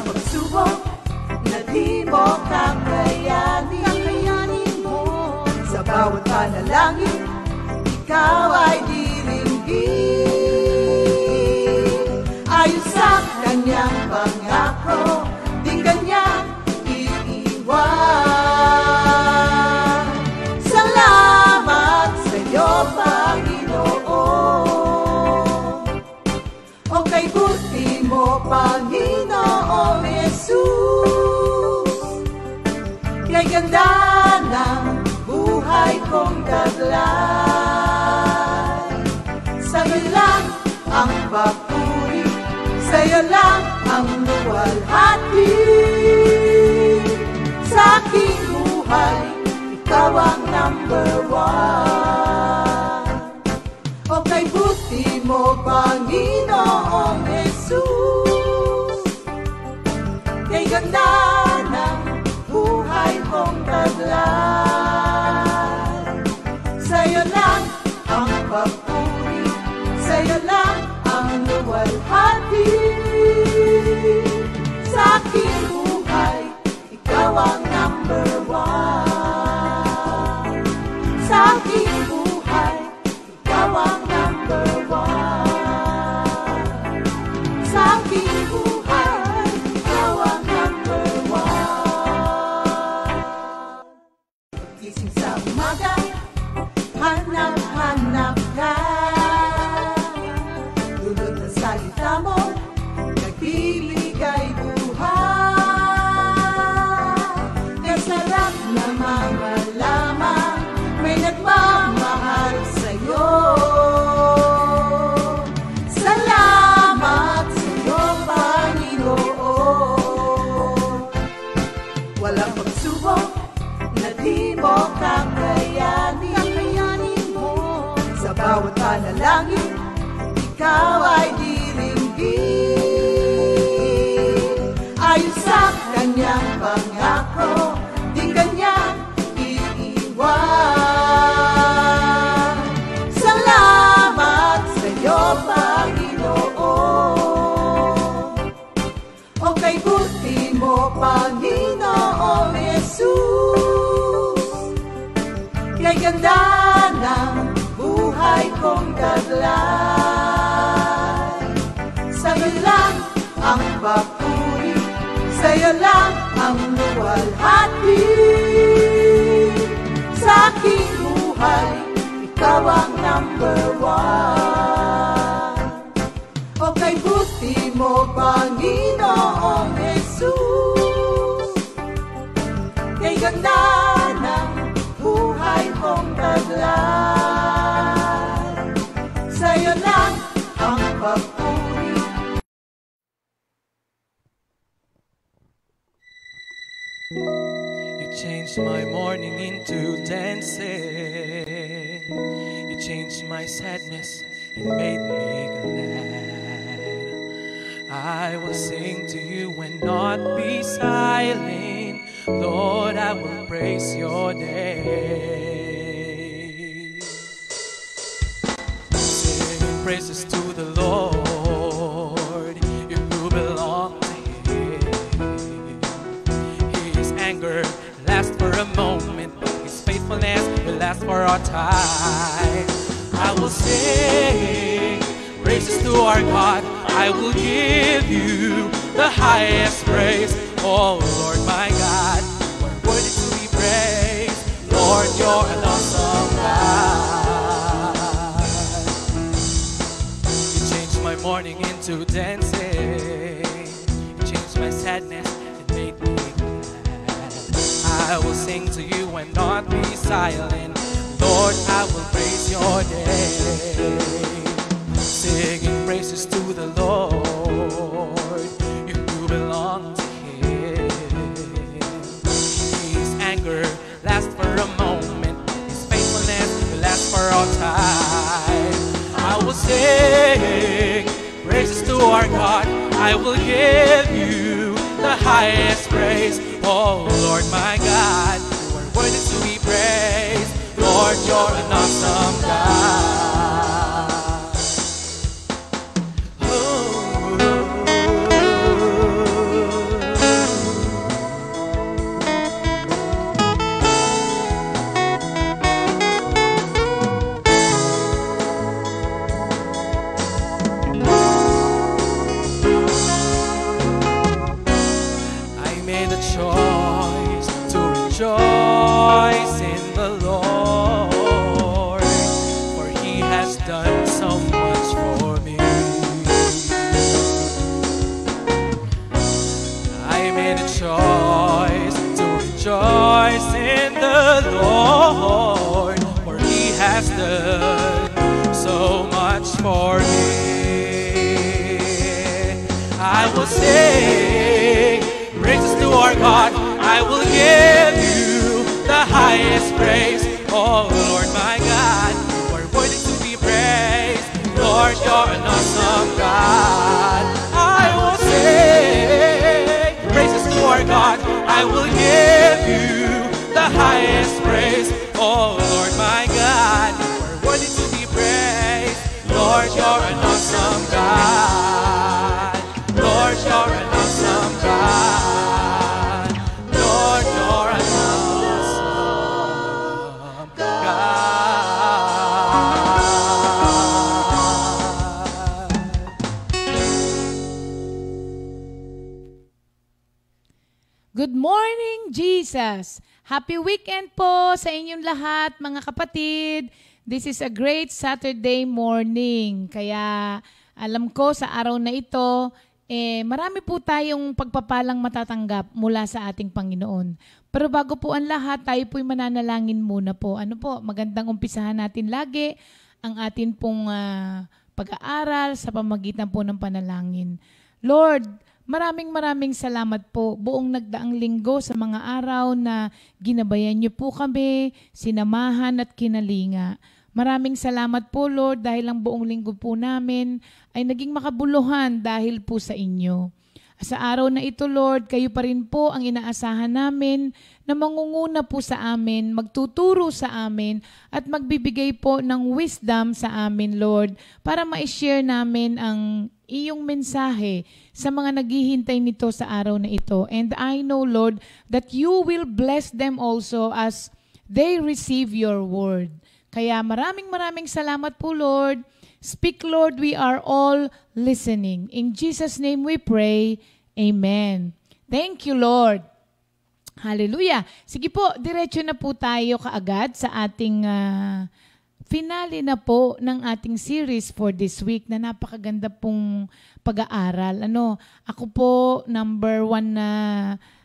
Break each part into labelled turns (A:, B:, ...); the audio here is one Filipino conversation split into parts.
A: pagsubok na di mo kakayanin mo. Sa bawat panalangin, ikaw ay diringgin. Ayon sa kanyang pangako, di kanya iiwan. Salamat sa iyo, Panginoon. O kay buti mo, Panginoong Jesus. Kay ganda ng buhay kong taglay. Sa'yo lang ang papuri, sa'yo lang ang luwalhati. Sa aking buhay, ikaw ang number one. O kay buti mo, Panginoong Jesus. Kay ganda ng buhay kong taglay. Sa'yo lang ang papuri, sa'yo lang ang luwalhati. Sa aking buhay, ikaw ang number one. Sa aking buhay, ikaw ang number one. Sa aking buhay, ikaw ang number one. Gising sa umaga, hanap-hanap ka. Dulot ng salita mo, nagbibigay buhay. Kaya sarap namang malaman, may nagmamahal sa'yo. Salamat sa'yo, Panginoon. Walang pagsubok na di mo kakayanin mo. Sa bawat panalangin, ikaw ay diringgin. Ayon sa kanyang pangako, di kanya iiwan. Salamat sa iyo, Panginoon. O kay buti mo, Panginoong Jesus. Kay ganda ng buhay kong taglay. Sa'yo lang ang papuri, sa'yo lang ang luwalhati. Sa aking buhay, ikaw ang number one. O kay buti mo, Panginoong Jesus. Kay ganda ng buhay kong taglay. Sa'yo lang ang papuri.
B: You changed my morning into dancing. You changed my sadness and made me glad. I will sing to you and not be silent. Lord, I will praise your name. Sing praises to the Lord, you who belong to Him. His anger lasts for a moment, but His faithfulness will last for all time. I will sing praises to our God. I will give you the highest praise. Oh Lord my God, you are worthy to be praised. Lord, you're an awesome God. You changed my morning into dancing. You changed my sadness and made me glad. I will sing to you and not be silent. Lord, I will praise your name. Singing praises to the Lord, you who belong to Him. His anger lasts for a moment, His faithfulness will last for all time. I will sing praises to our God. I will give you the highest praise. Oh Lord my God, you are worthy to be praised. Lord, you're an awesome God. the choice to rejoice in the Lord, for He has done so much for me. I made a choice to rejoice in the Lord, for He has done so much for me. I will sing praises to our God. I will give you the highest praise. Oh Lord my God, you are worthy to be praised. Lord, you're an awesome God. I will sing praises to our God. I will give you the highest praise. Oh Lord my God, you are worthy to be praised. Lord, you're an awesome God. Lord, you're an awesome God. Lord, you're an awesome God.
C: Good morning, Jesus! Happy weekend po sa inyong lahat, mga kapatid. This is a great Saturday morning. Kaya alam ko sa araw na ito, marami po tayong pagpapalang matatanggap mula sa ating Panginoon. Pero bago po ang lahat, tayo po'y mananalangin muna po. Ano po, magandang umpisahan natin lagi ang atin pong pag-aaral sa pamagitan po ng panalangin. Lord, maraming salamat po buong nagdaang linggo sa mga araw na ginabayan niyo po kami, sinamahan at kinalinga. Maraming salamat po Lord dahil ang buong linggo po namin ay naging makabuluhan dahil po sa inyo. Sa araw na ito Lord, kayo pa rin po ang inaasahan namin na mangunguna po sa amin, magtuturo sa amin at magbibigay po ng wisdom sa amin Lord para ma-share namin ang iyong mensahe sa mga naghihintay nito sa araw na ito. And I know Lord that you will bless them also as they receive your word. Kaya maraming salamat po, Lord. Speak, Lord, we are all listening. In Jesus' name we pray. Amen. Thank you, Lord. Hallelujah. Sige po, diretso na po tayo kaagad sa ating finale na po ng ating series for this week na napakaganda pong pag-aaral. Ako po, number 1 na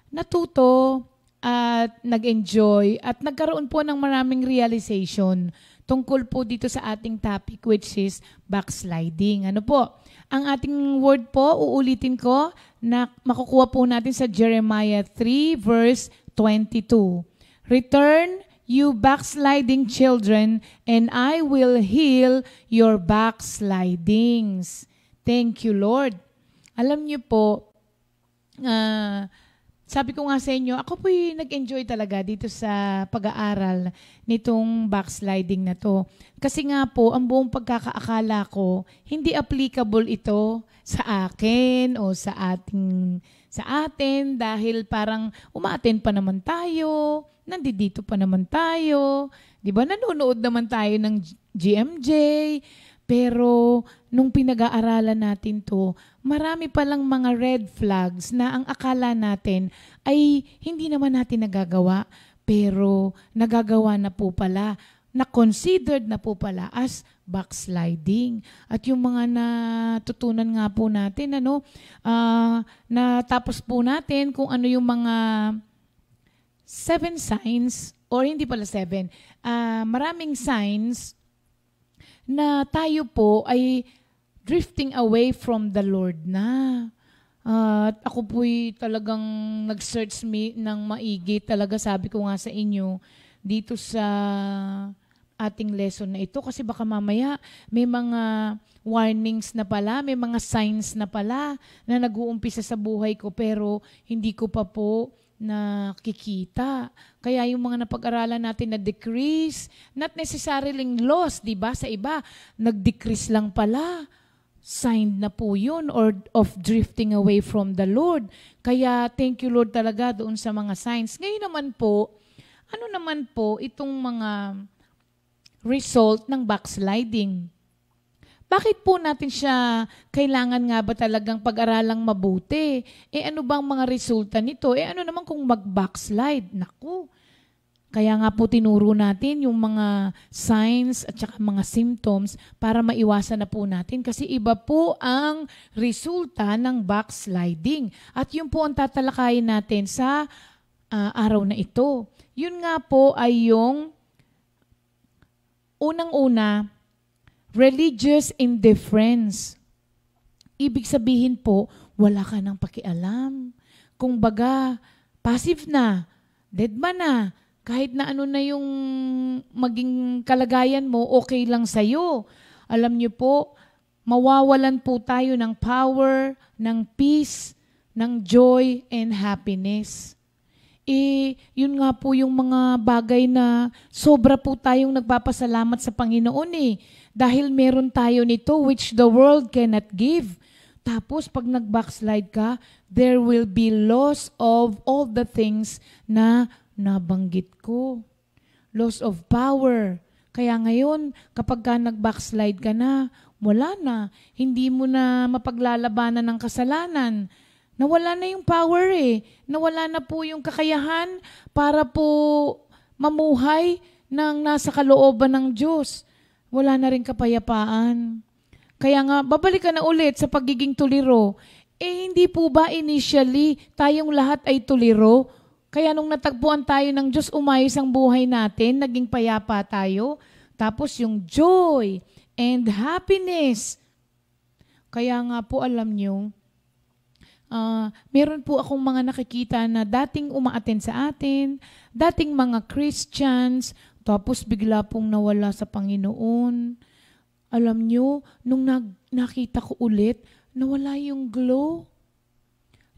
C: natuto at nag-enjoy at nagkaroon po ng maraming realization tungkol po dito sa ating topic which is backsliding. Ang ating word po, uulitin ko na makukuha po natin sa Jeremiah 3 verse 22. Return, you backsliding children, and I will heal your backslidings. Thank you, Lord. Alam niyo po, sabi ko nga sa inyo, ako po'y nag-enjoy talaga dito sa pag-aaral nitong backsliding na to. Kasi nga po, ang buong pagkakaakala ko, hindi applicable ito sa akin o sa atin dahil parang umaattend pa naman tayo, nandito pa naman tayo, di ba? Nanonood naman tayo ng GMJ, pero nung pinag-aaralan natin to, marami palang mga red flags na ang akala natin ay hindi naman natin nagagawa, pero nagagawa na po pala, na-considered na po pala as backsliding. At yung mga natutunan nga po natin, natapos po natin kung ano yung mga 7 signs, or hindi pala 7, maraming signs na tayo po ay drifting away from the Lord na. At ako po'y talagang nag-search ng maigi. Talaga sabi ko nga sa inyo dito sa ating lesson na ito. Kasi baka mamaya may mga warnings na pala, may mga signs na pala na nag-uumpisa sa buhay ko pero hindi ko pa po nakikita. Kaya yung mga napag-aralan natin na decrease, not necessarily loss, di ba? Sa iba, nag-decrease lang pala. Sign na po yun or of drifting away from the Lord. Kaya thank you Lord talaga doon sa mga signs. Ngayon naman po, ano naman po itong mga result ng backsliding? Bakit po natin siya kailangan nga ba talagang pag-aralang mabuti? Ano bang mga resulta nito? Ano naman kung mag-backslide? Naku, kaya nga po tinuro natin yung mga signs at saka mga symptoms para maiwasan na po natin kasi iba po ang resulta ng backsliding. At yun po ang tatalakayin natin sa araw na ito. Yun nga po ay yung unang-una, religious indifference. Ibig sabihin po, wala ka nang pakialam. Kung baga, passive na, dead man na, kahit na ano na yung maging kalagayan mo, okay lang sa'yo. Alam niyo po, mawawalan po tayo ng power, ng peace, ng joy, and happiness. Yun nga po yung mga bagay na sobra po tayong nagpapasalamat sa Panginoon Dahil meron tayo nito which the world cannot give. Tapos pag nag-backslide ka, there will be loss of all the things na nabanggit ko. Loss of power. Kaya ngayon, kapag ka nag-backslide ka na, wala na. Hindi mo na mapaglalabanan ng kasalanan. Nawala na yung power Nawala na po yung kakayahan para po mamuhay ng nasa kalooban ng Diyos. Wala na rin kapayapaan. Kaya nga, babalik ka na ulit sa pagiging tuliro. Hindi po ba initially tayong lahat ay tuliro? Kaya nung natagpuan tayo ng Diyos, umayos ang buhay natin, naging payapa tayo. Tapos yung joy and happiness. Kaya nga po alam nyo, meron po akong mga nakikita na dating umaattend sa atin, dating mga Christians, tapos bigla pong nawala sa Panginoon. Alam nyo, nung nakita ko ulit, nawala yung glow.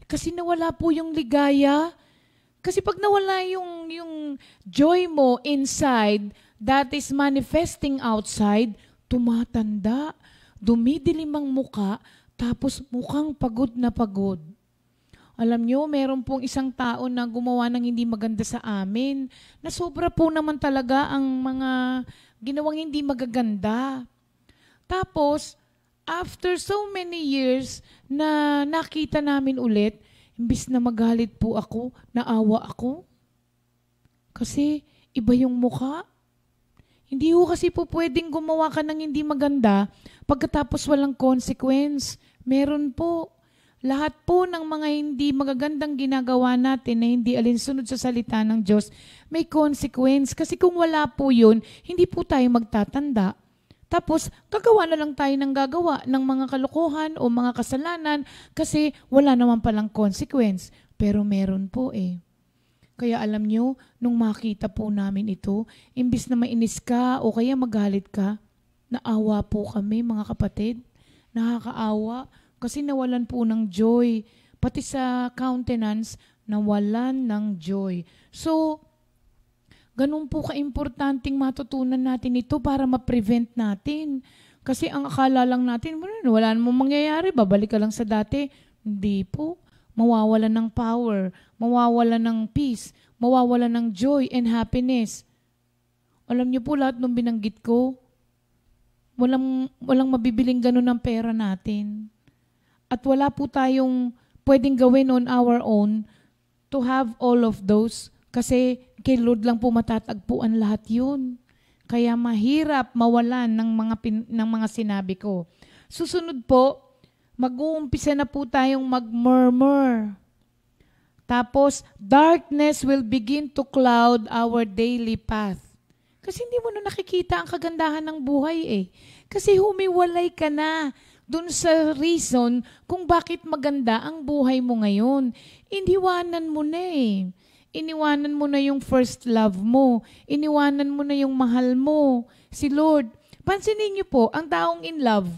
C: Kasi nawala po yung ligaya. Kasi pag nawala yung joy mo inside, that is manifesting outside, tumatanda, dumidilim ang muka, tapos mukhang pagod na pagod. Alam nyo, meron pong isang tao na gumawa ng hindi maganda sa amin, na sobra po naman talaga ang mga ginawang hindi magaganda. Tapos, after so many years na nakita namin ulit, imbis na magalit po ako, naawa ako. Kasi iba yung mukha. Hindi ho kasi po pwedeng gumawa ka ng hindi maganda pagkatapos walang consequence. Meron po. Lahat po ng mga hindi magagandang ginagawa natin na hindi alinsunod sa salita ng Diyos, may consequence. Kasi kung wala po yun, hindi po tayo magtatanda. Tapos, gagawa na lang tayo ng gagawa ng mga kalokohan o mga kasalanan kasi wala naman palang consequence. Pero meron po Kaya alam nyo, nung makita po namin ito, imbis na mainis ka o kaya magalit ka, naawa po kami mga kapatid. Nakakaawa kasi nawalan po ng joy. Pati sa countenance, nawalan ng joy. So, ganun po ka-importanting matutunan natin ito para ma-prevent natin. Kasi ang akala lang natin, wala namang mangyayari, babalik ka lang sa dati. Hindi po. Mawawalan ng power, mawawalan ng peace, mawawalan ng joy and happiness. Alam niyo po lahat nung binanggit ko, walang mabibiling ganun ng pera natin. At wala po tayong pwedeng gawin on our own to have all of those kasi kay Lord lang po matatagpuan lahat yun. Kaya mahirap mawalan ng mga sinabi ko. Susunod po, mag-uumpisa na po tayong mag-murmur. Tapos, darkness will begin to cloud our daily path. Kasi hindi mo na nakikita ang kagandahan ng buhay Kasi humiwalay ka na dun sa reason kung bakit maganda ang buhay mo ngayon. Iniwanan mo na Iniwanan mo na yung first love mo. Iniwanan mo na yung mahal mo. Si Lord. Pansinin niyo po, ang taong in love,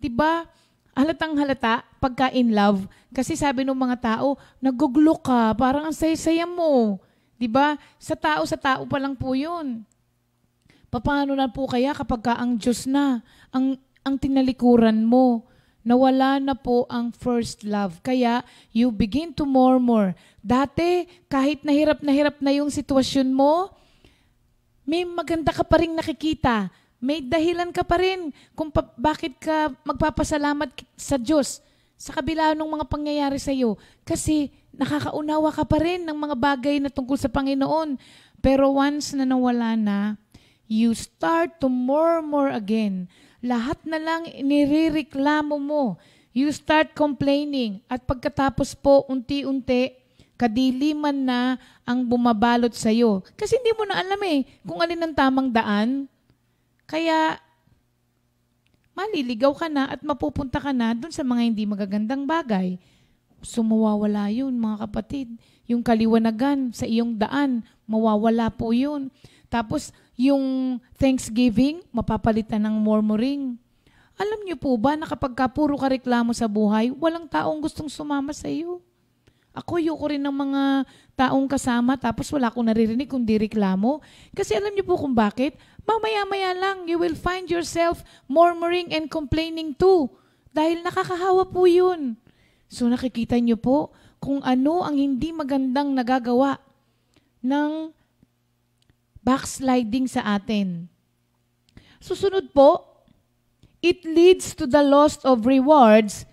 C: diba, halatang halata pagka in love. Kasi sabi ng mga tao, naguglo ka, parang ang saya-saya mo. Diba? Sa tao pa lang po yun. Paano na po kaya kapag ka ang Diyos na, ang tinalikuran mo, nawala na po ang first love. Kaya, you begin to murmur. Dati, kahit nahirap na yung sitwasyon mo, may maganda ka pa rin nakikita. may dahilan ka pa rin kung bakit ka magpapasalamat sa Diyos sa kabila ng mga pangyayari sa iyo. Kasi nakakaunawa ka pa rin ng mga bagay na tungkol sa Panginoon. Pero once na nawala na, you start to murmur again. Lahat na lang inireklamo mo. You start complaining. At pagkatapos po, unti-unti, kadiliman na ang bumabalot sa iyo. Kasi hindi mo na alam kung alin ang tamang daan. Kaya, maliligaw ka na at mapupunta ka na dun sa mga hindi magagandang bagay. Mawawala yun, mga kapatid. Yung kaliwanagan sa iyong daan, mawawala po yun. Tapos, yung thanksgiving, mapapalitan ng murmuring. Alam niyo po ba na kapag puro ka reklamo sa buhay, walang taong gustong sumama sa iyo? Ako, yuko rin ng mga taong kasama, tapos wala akong naririnig kundi reklamo. Kasi alam niyo po kung bakit? Mamaya-maya lang, you will find yourself murmuring and complaining too. Dahil nakakahawa po yun. So nakikita niyo po kung ano ang hindi magandang nagagawa ng backsliding sa atin. Susunod po, it leads to the loss of rewards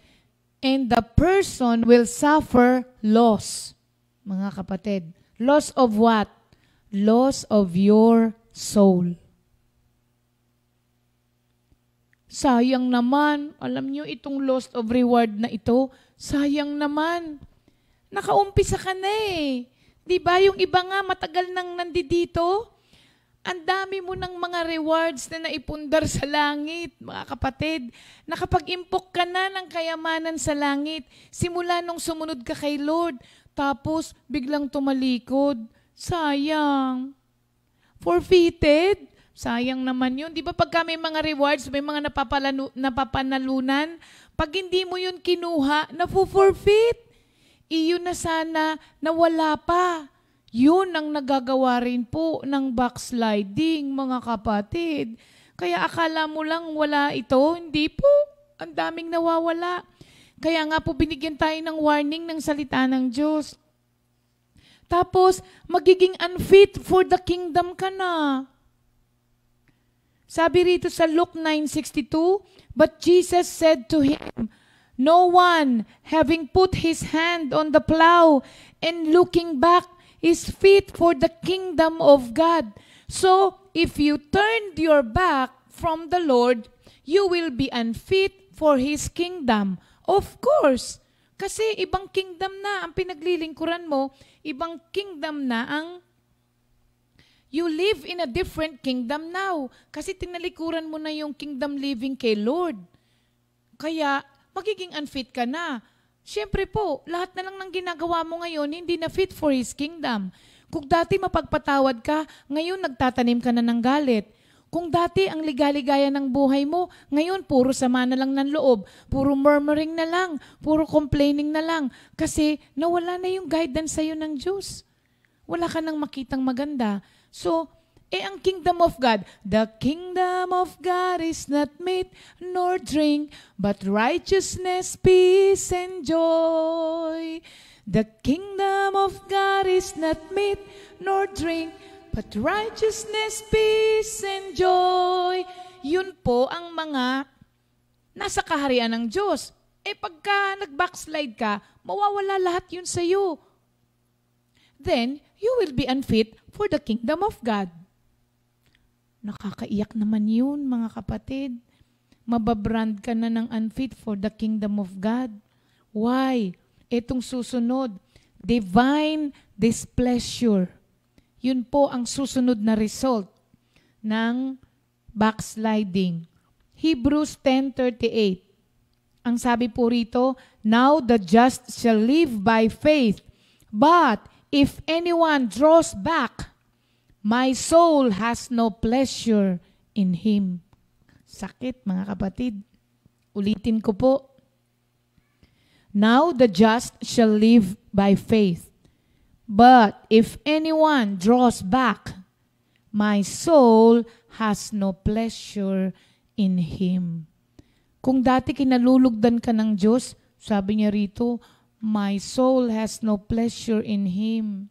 C: and the person will suffer loss. Mga kapatid, loss of what? Loss of your soul. Sayang naman, alam niyo itong loss of reward na ito, sayang naman. Nakaumpisa ka na Diba yung iba nga matagal nang nandito? Ang dami mo ng mga rewards na naipundar sa langit, mga kapatid. Nakapag-impok ka na ng kayamanan sa langit. Simula nung sumunod ka kay Lord, tapos biglang tumalikod. Sayang. Forfeited. Sayang naman yun. Di ba pagka may mga rewards, may mga napapanalunan, pag hindi mo yun kinuha, nafu-forfeit. Iyon na sana nawala pa. Yun ang nagagawa rin po ng backsliding, mga kapatid. Kaya akala mo lang wala ito, hindi po. Ang daming nawawala. Kaya nga po binigyan tayo ng warning ng salita ng Diyos. Tapos, magiging unfit for the kingdom ka na. Sabi rito sa Luke 9:62, but Jesus said to him, no one, having put his hand on the plow and looking back, is fit for the kingdom of God. So, if you turned your back from the Lord, you will be unfit for His kingdom. Of course, kasi ibang kingdom na ang pinaglilingkuran mo, ibang kingdom na ang you live in a different kingdom now. Kasi tinalikuran mo na yung kingdom living kay Lord. Kaya, magiging unfit ka na. Siyempre po, lahat na lang ng ginagawa mo ngayon, hindi na fit for His kingdom. Kung dati mapagpatawad ka, ngayon nagtatanim ka na ng galit. Kung dati ang ligaligaya ng buhay mo, ngayon puro sama na lang ng loob, puro murmuring na lang, puro complaining na lang. Kasi nawala na yung guidance sa'yo ng Diyos. Wala ka nang makitang maganda. So, ang kingdom of God, the kingdom of God is not meat nor drink, but righteousness, peace, and joy. The kingdom of God is not meat nor drink, but righteousness, peace, and joy. Yun po ang mga nasa kaharian ng Diyos. Pagka nag-backslide ka, mawawala lahat yun sa'yo. Then, you will be unfit for the kingdom of God. Nakakaiyak naman yun, mga kapatid. Mababrand ka na ng unfit for the kingdom of God. Why? Itong susunod, divine displeasure. Yun po ang susunod na result ng backsliding. Hebrews 10:38. Ang sabi po rito, now the just shall live by faith. But if anyone draws back, my soul has no pleasure in him. Sakit, mga kapatid. Ulitin ko po. Now the just shall live by faith. But if anyone draws back, my soul has no pleasure in him. Kung dati kinalulugdan ka ng Diyos, sabi niya rito, my soul has no pleasure in him.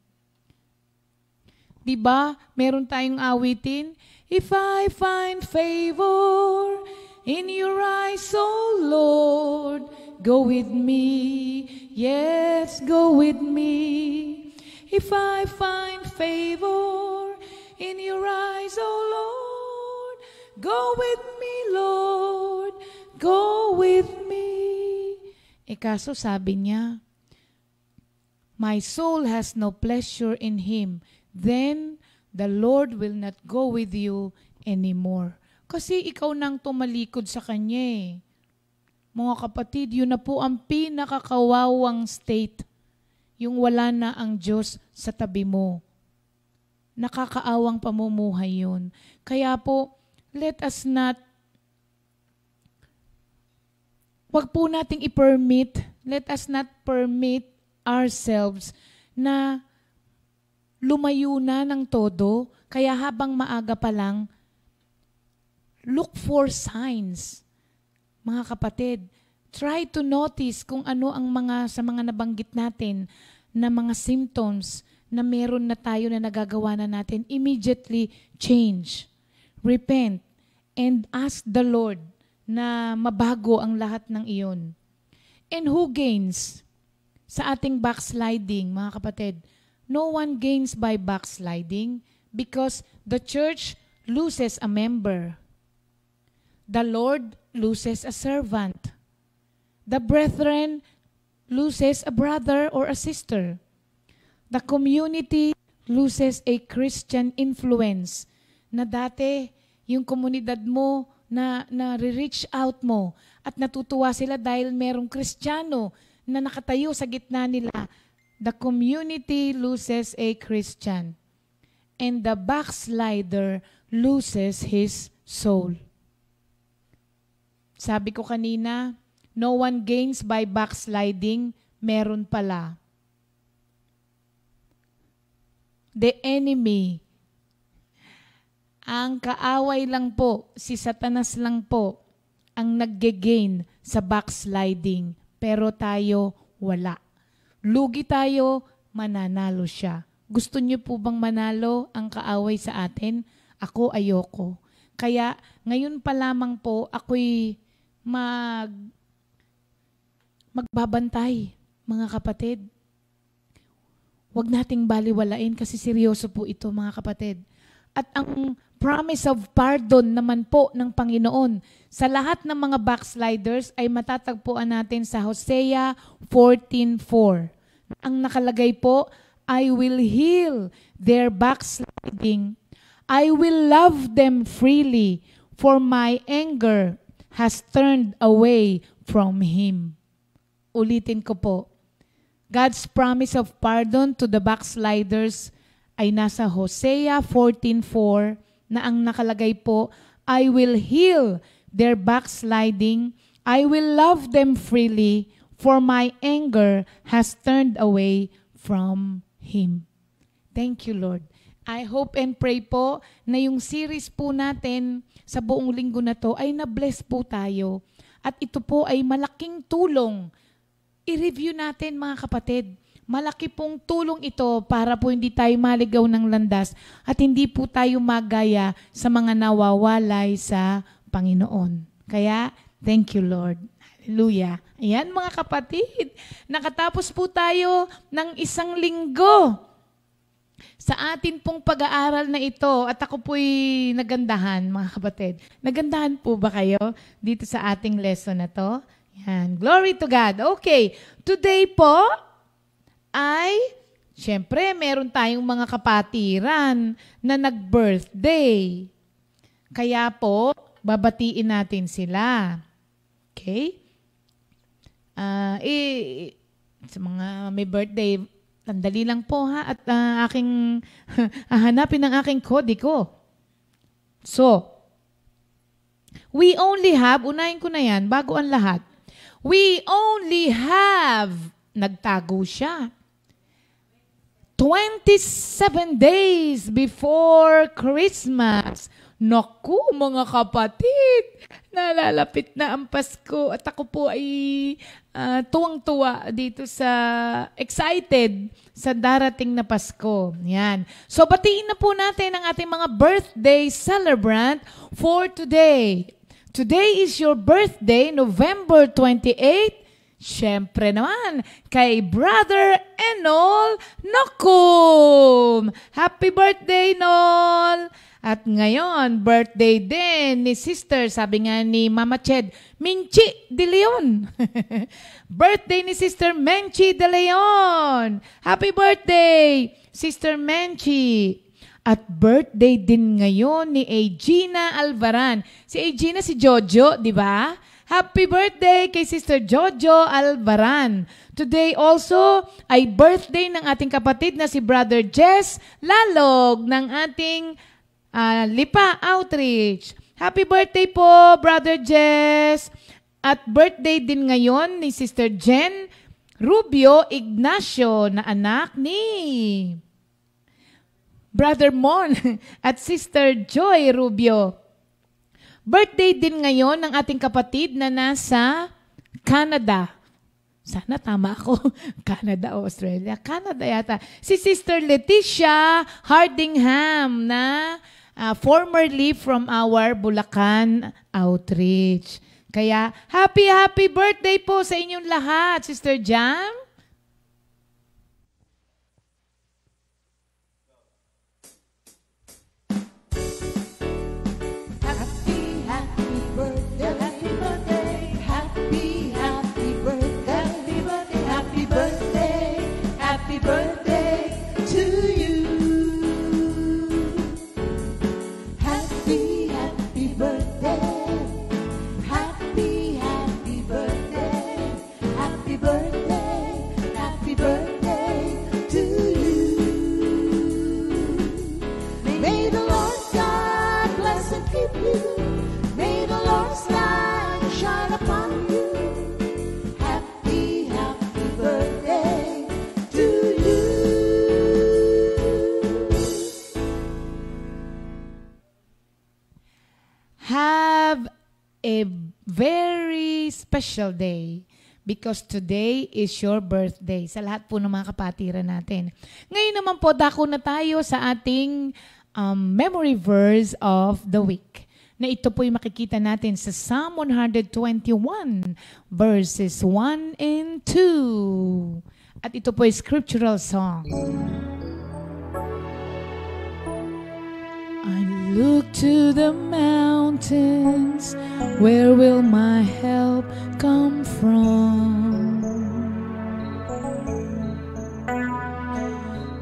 C: Diba? Meron tayong awitin. If I find favor in your eyes, oh Lord, go with me. Yes, go with me. If I find favor in your eyes, oh Lord, go with me, Lord, go with me. Kaso sabi niya, my soul has no pleasure in him, then the Lord will not go with you anymore. Kasi ikaw nang tumalikod sa Kanya eh. Mga kapatid, yun na po ang pinakakawawang state. Yung wala na ang Diyos sa tabi mo. Nakakaawang pamumuhay yun. Kaya po, let us not, wag po nating let us not permit ourselves na lumayo na ng todo, kaya habang maaga pa lang, look for signs. Mga kapatid, try to notice kung ano ang sa mga nabanggit natin na mga symptoms na meron na tayo na nagagawa na natin. Immediately change, repent, and ask the Lord na mabago ang lahat ng iyon. And who gains sa ating backsliding, mga kapatid? No one gains by backsliding because the church loses a member. The Lord loses a servant. The brethren loses a brother or a sister. The community loses a Christian influence na dati yung komunidad mo na reach out mo at natutuwa sila dahil merong Kristiyano na nakatayo sa gitna nila. The community loses a Christian. And the backslider loses his soul. Sabi ko kanina, no one gains by backsliding. Meron pala. The enemy, ang kaaway lang po, si Satanas lang po, ang nagge-gain sa backsliding. Pero tayo, wala. Lugi tayo, mananalo siya. Gusto niyo po bang manalo ang kaaway sa atin? Ako ayoko. Kaya ngayon pa lamang po ako'y magbabantay, mga kapatid. Huwag nating baliwalain kasi seryoso po ito, mga kapatid. At ang promise of pardon naman po ng Panginoon sa lahat ng mga backsliders ay matatagpuan natin sa Hosea 14:4. Ang nakalagay po, I will heal their backsliding. I will love them freely, for my anger has turned away from him. Ulitin ko po. God's promise of pardon to the backsliders ay nasa Hosea 14:4 na ang nakalagay po, I will heal their backsliding. I will love them freely, for my anger has turned away from him. Thank you, Lord. I hope and pray po na yung series po natin sa buong linggo na to ay na-bless po tayo. At ito po ay malaking tulong. I-review natin, mga kapatid. Malaki pong tulong ito para po hindi tayo maligaw ng landas at hindi po tayo magaya sa mga nawawalay sa Panginoon. Kaya, thank you, Lord. Hallelujah. Ayan, mga kapatid. Nakatapos po tayo ng isang linggo sa atin pong pag-aaral na ito at ako po'y nagandahan, mga kapatid. Nagandahan po ba kayo dito sa ating lesson na to? Yan. Glory to God. Okay. Today po ay, syempre, meron tayong mga kapatiran na nag-birthday. Kaya po, babatiin natin sila. Okay? Sa mga may birthday, sandali lang po ha, at aking hahanapin ang aking kodiko. So, we only have, unahin ko na yan, bago ang lahat. We only have, nagtago siya, 27 days before Christmas. Naku, mga kapatid, Nalalapit na ang Pasko at ako po ay tuwang-tuwa dito sa excited sa darating na Pasko. Yan. So batiin na po natin ang ating mga birthday celebrant for today. Today is your birthday, November 28. Siyempre naman, kay Brother Enol Nokum. Happy birthday, Nol! At ngayon, birthday din ni Sister, sabi nga ni Mama Ched, Minchi De Leon. Birthday ni Sister Menchi De Leon. Happy birthday, Sister Menchi. At birthday din ngayon ni Agina Alvaran. Si Agina, si Jojo, di ba? Happy birthday kay Sister Jojo Alvaran. Today also ay birthday ng ating kapatid na si Brother Jess Lalog ng ating Lipa Outreach. Happy birthday po, Brother Jess. At birthday din ngayon ni Sister Jen Rubio Ignacio na anak ni Brother Mon at Sister Joy Rubio. Birthday din ngayon ng ating kapatid na nasa Canada. Sana tama ako. Canada o Australia. Canada yata. Si Sister Leticia Hardingham na formerly from our Bulacan Outreach. Kaya happy birthday po sa inyong lahat, Sister Jam.
A: Happy birthday to you. Happy birthday. Happy birthday. Happy birthday. Happy birthday to you. May the Lord God bless and keep you. May the Lord's light shine upon you. Happy birthday to you.
C: Have a very special day because today is your birthday. Sa lahat po ng mga kapatiran natin. Ngayon naman po, dako na tayo sa ating memory verse of the week. Na ito po'y makikita natin sa Psalm 121 verses 1 and 2. At ito po'y scriptural song. I look to the mountains, where will my help come from?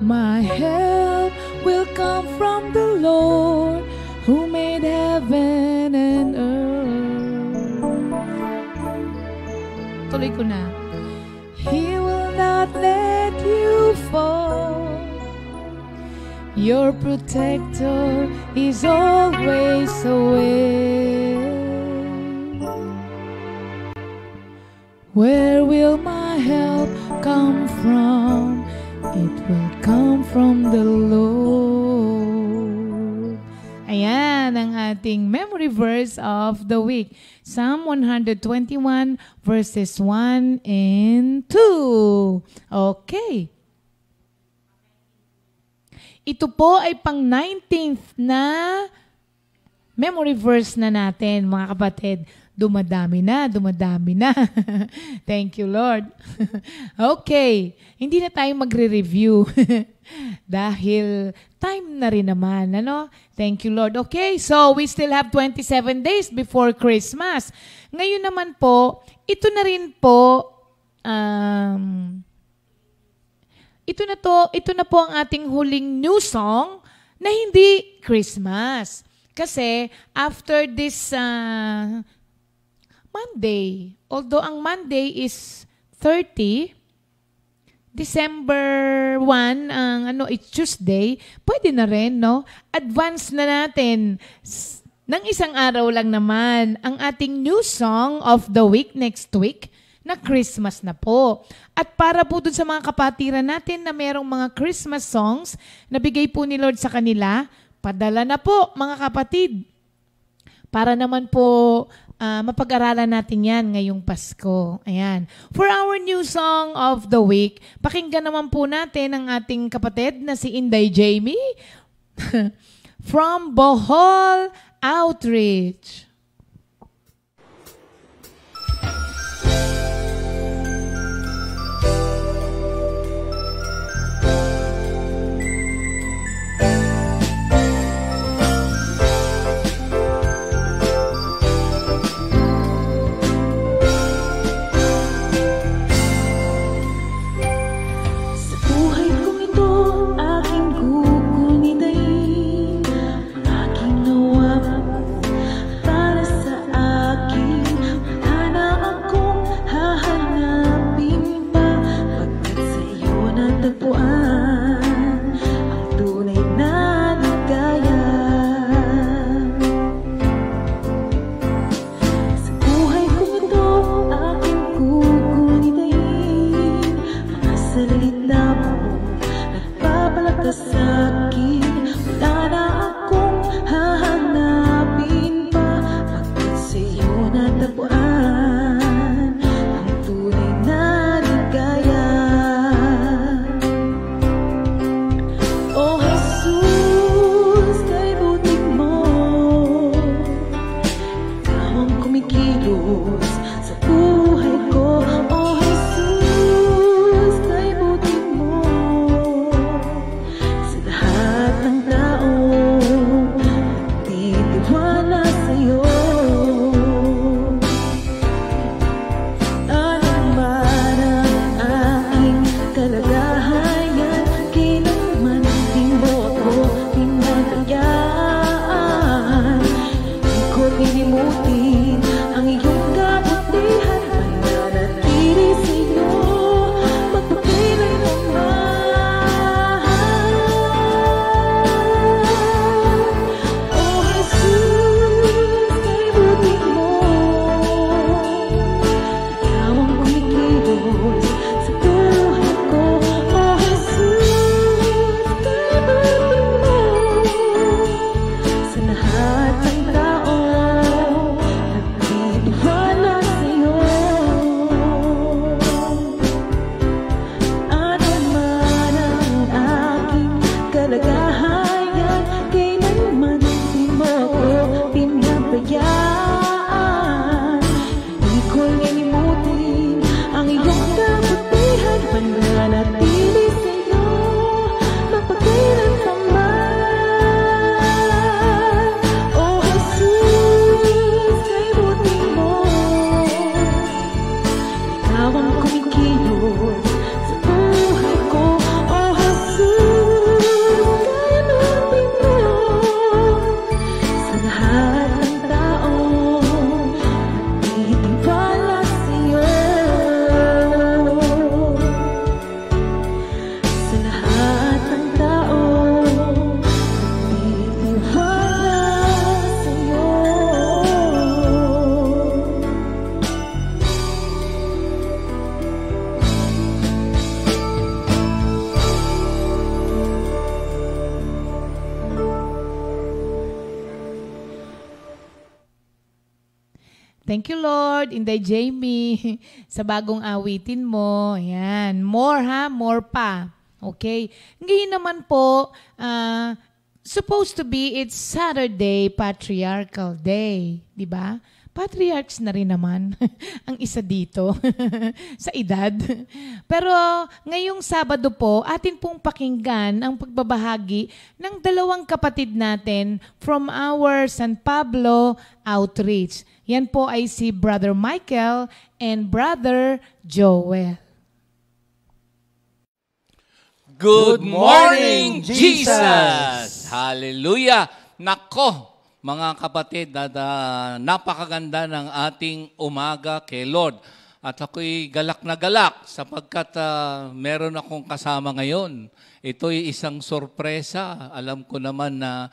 C: My help will come from the Lord, who made heaven and earth. Tuloy ko na. He will not let you fall. Your protector is always away. Where will my help come from? It will come from the Lord. Ayan ang ating memory verse of the week. Psalm 121 verses 1 and 2. Okay. Ito po ay pang 19th na memory verse na natin, mga kapatid. Dumadami na. Thank you, Lord. Okay. Hindi na tayo magre-review. Dahil time na rin naman, ano? Thank you, Lord. Okay, so we still have 27 days before Christmas. Ngayon naman po, ito na rin po, ito na po ang ating huling new song na hindi Christmas. Kasi after this Monday, although ang Monday is 30, December 1, it's Tuesday, pwede na rin, no? Advance na natin ng isang araw lang naman ang ating new song of the week next week na Christmas na po. At para po dun sa mga kapatiran natin na merong mga Christmas songs na bigay po ni Lord sa kanila, padala na po mga kapatid. para naman po mapag-aralan natin yan ngayong Pasko. Ayan. For our new song of the week, pakinggan naman po natin ang ating kapatid na si Inday Jamie from Bohol Outreach. Thank you, Lord, Inday Jamie, sa bagong awitin mo. Ayan. More ha, more pa. Okay. Ngayon naman po, supposed to be, it's Saturday, Patriarchal Day. Di ba? Patriarchs na rin naman ang isa dito sa edad. Pero ngayong Sabado po, atin pong pakinggan ang pagbabahagi ng dalawang kapatid natin from our San Pablo Outreach. Yan po ay si Brother Michael and Brother Joel.
D: Good morning, Jesus! Hallelujah! Nako, mga kapatid, napakaganda ng ating umaga kay Lord. At ako'y galak na galak sapagkat meron akong kasama ngayon. Ito'y isang sorpresa. Alam ko naman na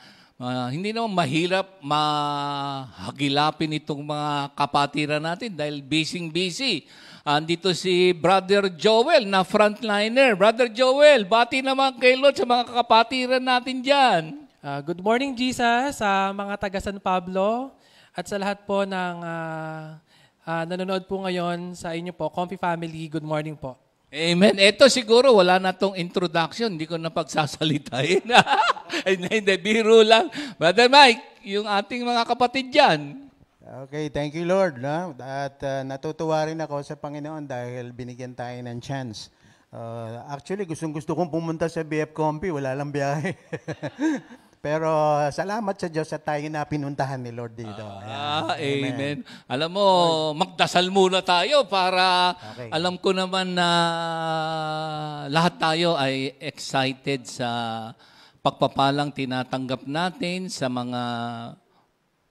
D: hindi naman mahirap mahagilapin itong mga kapatiran natin dahil busy. Andito si Brother Joel na frontliner. Brother Joel, bati naman kay Lord sa mga kapatiran natin dyan.
E: Good morning, Jesus, sa mga taga San Pablo.
B: At sa lahat po ng nanonood po ngayon sa inyo po, Comfy Family, good morning po.
D: Amen. Ito siguro, wala na tong introduction. Hindi ko na pagsasalitain. Hindi, biro lang. Brother Mike, yung ating mga kapatid dyan.
E: Okay, thank you Lord. No? At natutuwa rin ako sa Panginoon dahil binigyan tayo ng chance. Actually, gustong-gusto kong pumunta sa BF Comfy, wala lang biyahe. Pero salamat sa Diyos at tayo na pinuntahan ni Lord dito.
D: Amen. Alam mo, magdasal muna tayo para alam ko naman na lahat tayo ay excited sa pagpapalang tinatanggap natin sa mga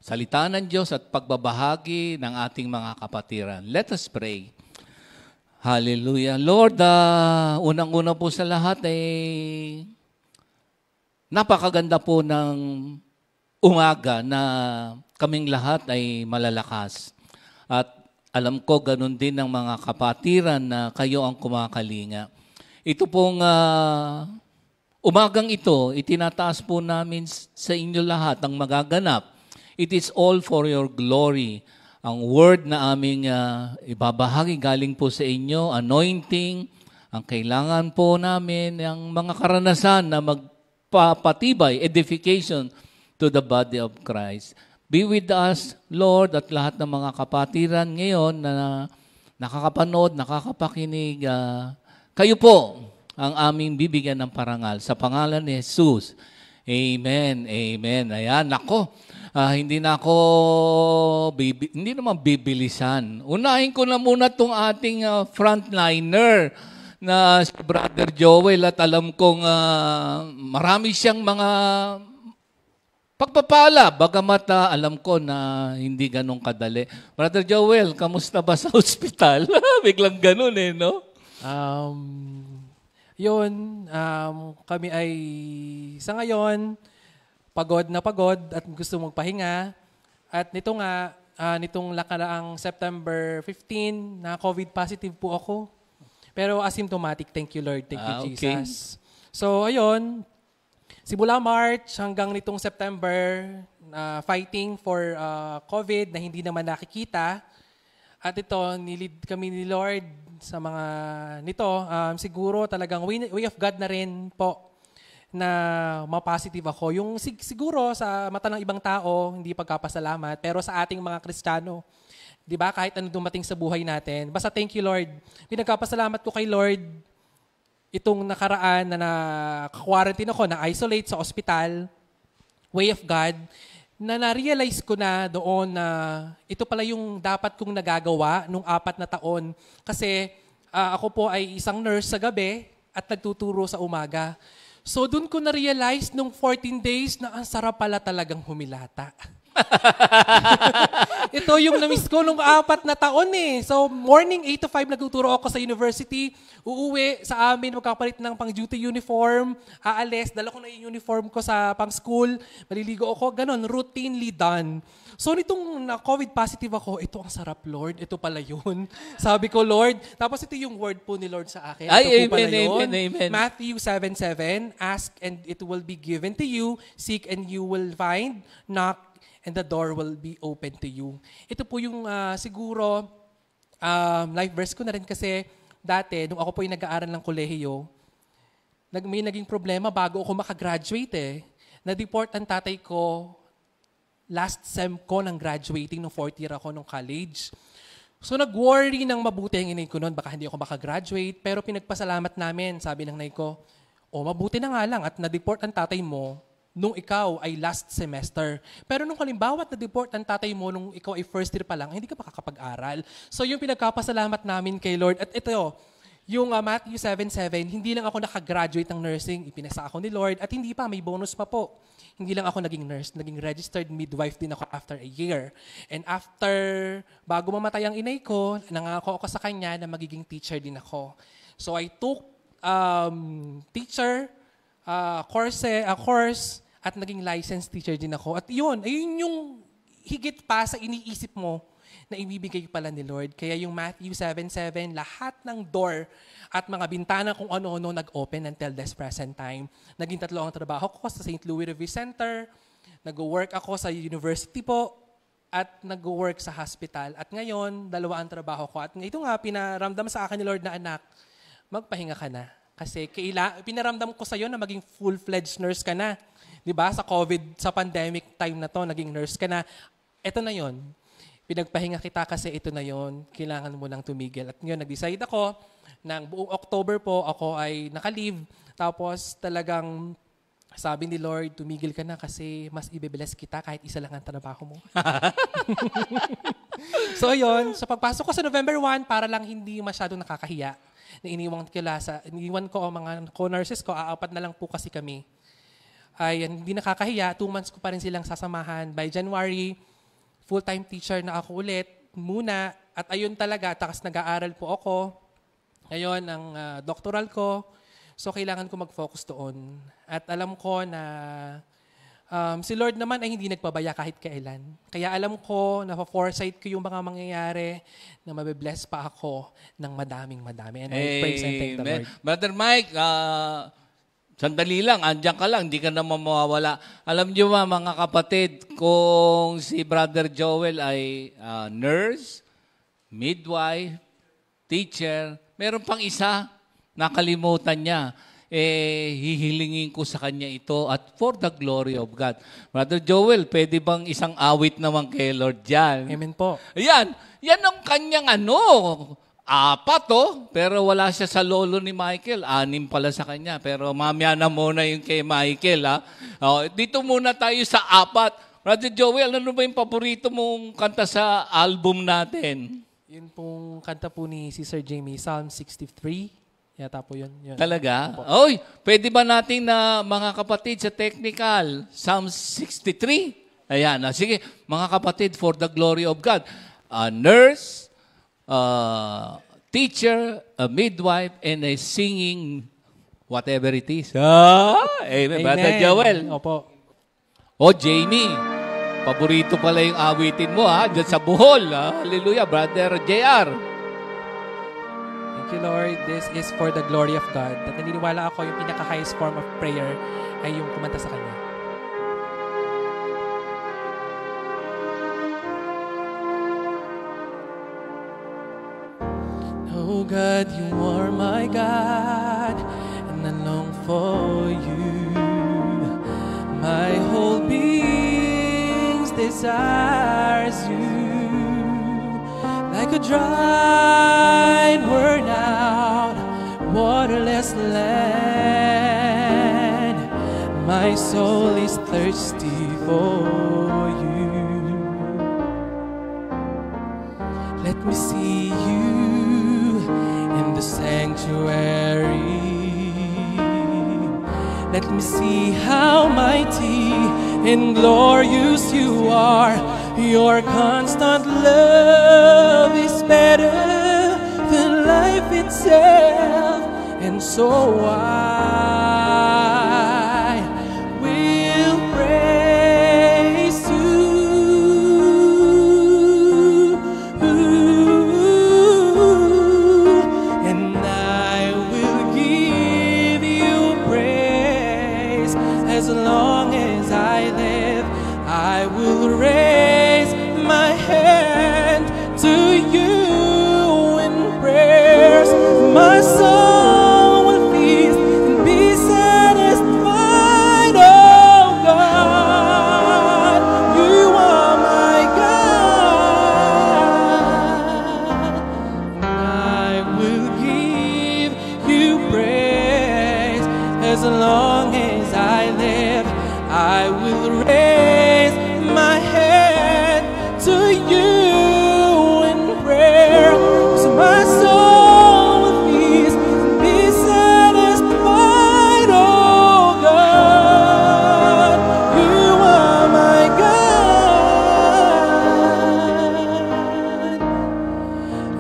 D: salita ng Diyos at pagbabahagi ng ating mga kapatiran. Let us pray. Hallelujah. Lord, unang-una po sa lahat ay napakaganda po ng umaga na kaming lahat ay malalakas. At alam ko ganun din ng mga kapatiran na kayo ang kumakalinga. Ito pong umagang ito, itinataas po namin sa inyo lahat ang magaganap. It is all for your glory. Ang word na aming ibabahagi galing po sa inyo, anointing, ang kailangan po namin, ang mga karanasan na magpapatibay, edification to the body of Christ. Be with us, Lord, at lahat ng mga kapatiran ngayon na nakakapanood, nakakapakinig. Kayo po ang aming bibigyan ng parangal. Sa pangalan ni Jesus. Amen. Amen. Ayan, nako. Hindi naman bibilisan. Unahin ko na muna itong ating frontliner na si Brother Joel at alam kong marami siyang mga pagpapala, bagamat alam ko na hindi ganun kadali. Brother Joel, kamusta ba sa ospital? Biglang ganun no?
B: Kami ay sa ngayon, pagod na pagod at gusto magpahinga. At nitong nakaraang September 15, na COVID positive po ako. Pero asymptomatic, thank you Lord, thank you Jesus. So ayun, simula March hanggang nitong September, fighting for COVID na hindi naman nakikita. At ito, nilid kami ni Lord sa mga nito. Siguro talagang way of God na rin po na ma-positive ako. Yung siguro sa mata ng ibang tao, hindi pagkapasalamat, pero sa ating mga Kristiyano, di ba, kahit ano dumating sa buhay natin, basta thank you Lord. Pinagkapasalamat ko kay Lord itong nakaraan na na-quarantine ako, na-isolate sa ospital, way of God, na na-realize ko na doon na ito pala yung dapat kong nagagawa nung 4 na taon. Kasi ako po ay isang nurse sa gabi at nagtuturo sa umaga. So doon ko na-realize nung 14 days na ang sarap pala talagang humilata. Ito yung na-miss ko nung 4 na taon So morning 8 to 5 nagtuturo ako sa university. Uuwi sa amin, magkapalit ng pang-duty uniform. Aalis, dala ko na yung uniform ko sa pang-school. Maliligo ako, ganun, routinely done. So nitong na-COVID positive ako, ito ang sarap Lord, ito pala yun. Sabi ko Lord, tapos ito yung word po ni Lord sa akin. Ito po pala yun.
D: Amen.
B: Matthew 7:7, ask and it will be given to you, seek and you will find, knock and the door will be open to you. Ito po yung siguro life verse ko na rin kasi dati, nung ako po yung nag-aaral ng kolehiyo, may naging problema bago ako makagraduate Na-deport ang tatay ko last sem ko ng graduating ng 4th year ako ng college. So nag-worry ng mabuti ang inay ko noon, baka hindi ako makagraduate, pero pinagpasalamat namin, sabi ng nanay ko, mabuti na nga lang at na-deport ang tatay mo nung ikaw ay last semester. Pero nung halimbawa na-deport ang tatay mo nung ikaw ay first year pa lang, hindi ka makakapag-aral. So yung pinagkapasalamat namin kay Lord, at ito, yung Matthew 7:7, hindi lang ako nakagraduate ng nursing, ipinasa ako ni Lord, at hindi pa, may bonus pa po. Hindi lang ako naging nurse, naging registered midwife din ako after a year. And after, bago mamatay ang inay ko, nangako ako sa kanya na magiging teacher din ako. So I took teacher course at naging licensed teacher din ako. At ayun yung higit pa sa iniisip mo na ibibigay pala ni Lord. Kaya yung Matthew 7:7, lahat ng door at mga bintana kung ano-ano nag-open until this present time. Naging 3 ang trabaho ko sa St. Louis Review Center. Nag-work ako sa university po.
F: at nag-work sa hospital. At ngayon, 2 ang trabaho ko. At ito nga, pinaramdam sa akin ni Lord na, anak, magpahinga ka na. Kasi pinaramdam ko sa'yo na maging full-fledged nurse ka na. Diba? Sa COVID, sa pandemic time na to, naging nurse ka na. Ito na yon. Pinagpahinga kita kasi ito na yon. Kailangan mo nang tumigil. At ngayon, nag-decide ako, ng buong October po, ako ay naka-leave. Tapos talagang sabi ni Lord, tumigil ka na kasi mas ibibless kita kahit isa lang ang trabaho mo. So yun, sa pagpasok ko sa November 1, para lang hindi masyadong nakakahiya, na iniwan ko ang mga co-nurses ko, 4 na lang po kasi kami. Ay hindi nakakahiya, 2 months ko pa rin silang sasamahan. By January, full-time teacher na ako ulit muna. At ayun talaga, takas nag-aaral po ako. Ngayon, ang doctoral ko. So, kailangan ko mag-focus doon. At alam ko na si Lord naman ay hindi nagpabaya kahit kailan. Kaya alam ko, na-foresight ko yung mga mangyayari na mabibless pa ako ng madaming-madami. And I praise and thank the Lord.
D: Brother Mike, sandali lang, andyan ka lang, hindi ka naman mawawala. Alam niyo ba, mga kapatid, kung si Brother Joel ay nurse, midwife, teacher, meron pang isa, nakalimutan niya. Hihilingin ko sa kanya ito at for the glory of God. Brother Joel, pwede bang isang awit naman kay Lord dyan?
F: Amen po.
D: Yan ang kanyang 4 pero wala siya sa lolo ni Michael. 6 pala sa kanya, pero mamaya na muna yung kay Michael. Dito muna tayo sa 4. Brother Joel, ano ba yung paborito mong kanta sa album natin?
F: Yun pong kanta po ni Sister Jamie, Psalm 63. Yata po yun.
D: Talaga? Oy, pwede ba natin na mga kapatid sa technical, Psalm 63? Ayan, sige, mga kapatid, for the glory of God. A nurse, teacher, a midwife, and a singing whatever it is. Amen. Brother Joel.
F: Opo.
D: Jamie, paborito pala yung awitin mo, dyan sa Bohol. Hallelujah, Brother JR.
F: Thank you, Lord. This is for the glory of God. At naniniwala ako yung pinaka-highest form of prayer ay yung kumanta sa Kanya. Oh God, you are my God, and I long for you. My whole being desires you. Like a dried, worn out, waterless land, my soul is thirsty for you. Let me see you in the sanctuary. Let me see how mighty and glorious you are. Your constant love is better than life itself. And so I will praise you. And I will give you praise as long as I live. I will raise my hand to you in prayers. My soul will feast and be satisfied, oh God. You are my God. And I will give you praise as long as I live. I will raise my hand to you in prayer. So my soul will feast and be satisfied, oh God. You are my God,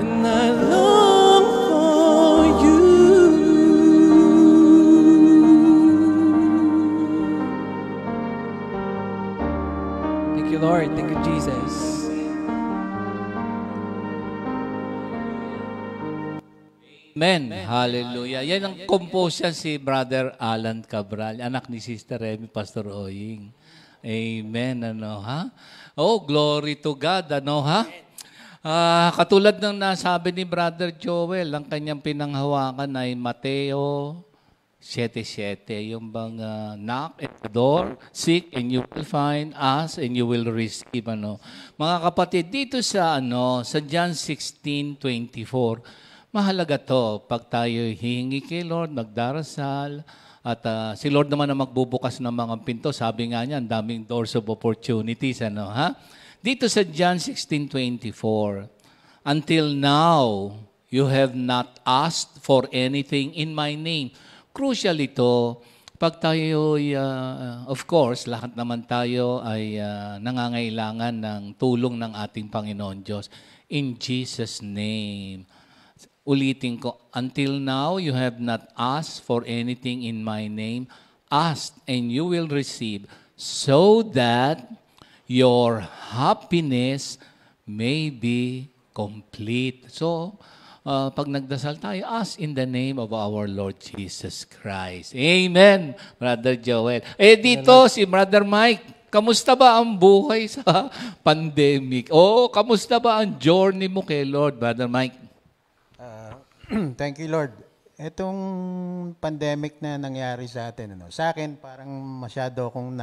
F: and I long for you. Thank you, Lord. Thank you, Jesus.
D: Amen. Hallelujah. Yan ang compose yan si Brother Alan Cabral, anak ni Sister Remy, Pastor Oying. Amen, ano ha? Oh, glory to God, ano ha? Katulad ng nasabi ni Brother Joel, ang kanyang pinanghawakan ay Mateo 7:7, yung bang knock at the door, seek and you will find, ask and you will receive, ano. Mga kapatid, dito sa sa John 16:24, mahalaga to pag tayo hihingi kay Lord, nagdarasal, at si Lord naman ang magbubukas ng mga pinto. Sabi nga niya, ang daming doors of opportunities, ano ha? Dito sa John 16:24, until now, you have not asked for anything in my name. Crucial ito, pag tayo, of course, lahat naman tayo ay nangangailangan ng tulong ng ating Panginoon Diyos. In Jesus' name. Ulitin ko, until now, you have not asked for anything in my name. Ask and you will receive, so that your happiness may be complete. So, pag nagdasal tayo, ask in the name of our Lord Jesus Christ. Amen, Brother Joel. Dito, si Brother Mike, kamusta ba ang buhay sa pandemic? Kamusta ba ang journey mo kay Lord, Brother Mike?
E: Thank you, Lord. Itong pandemic na nangyari sa atin, sa akin, parang masyado akong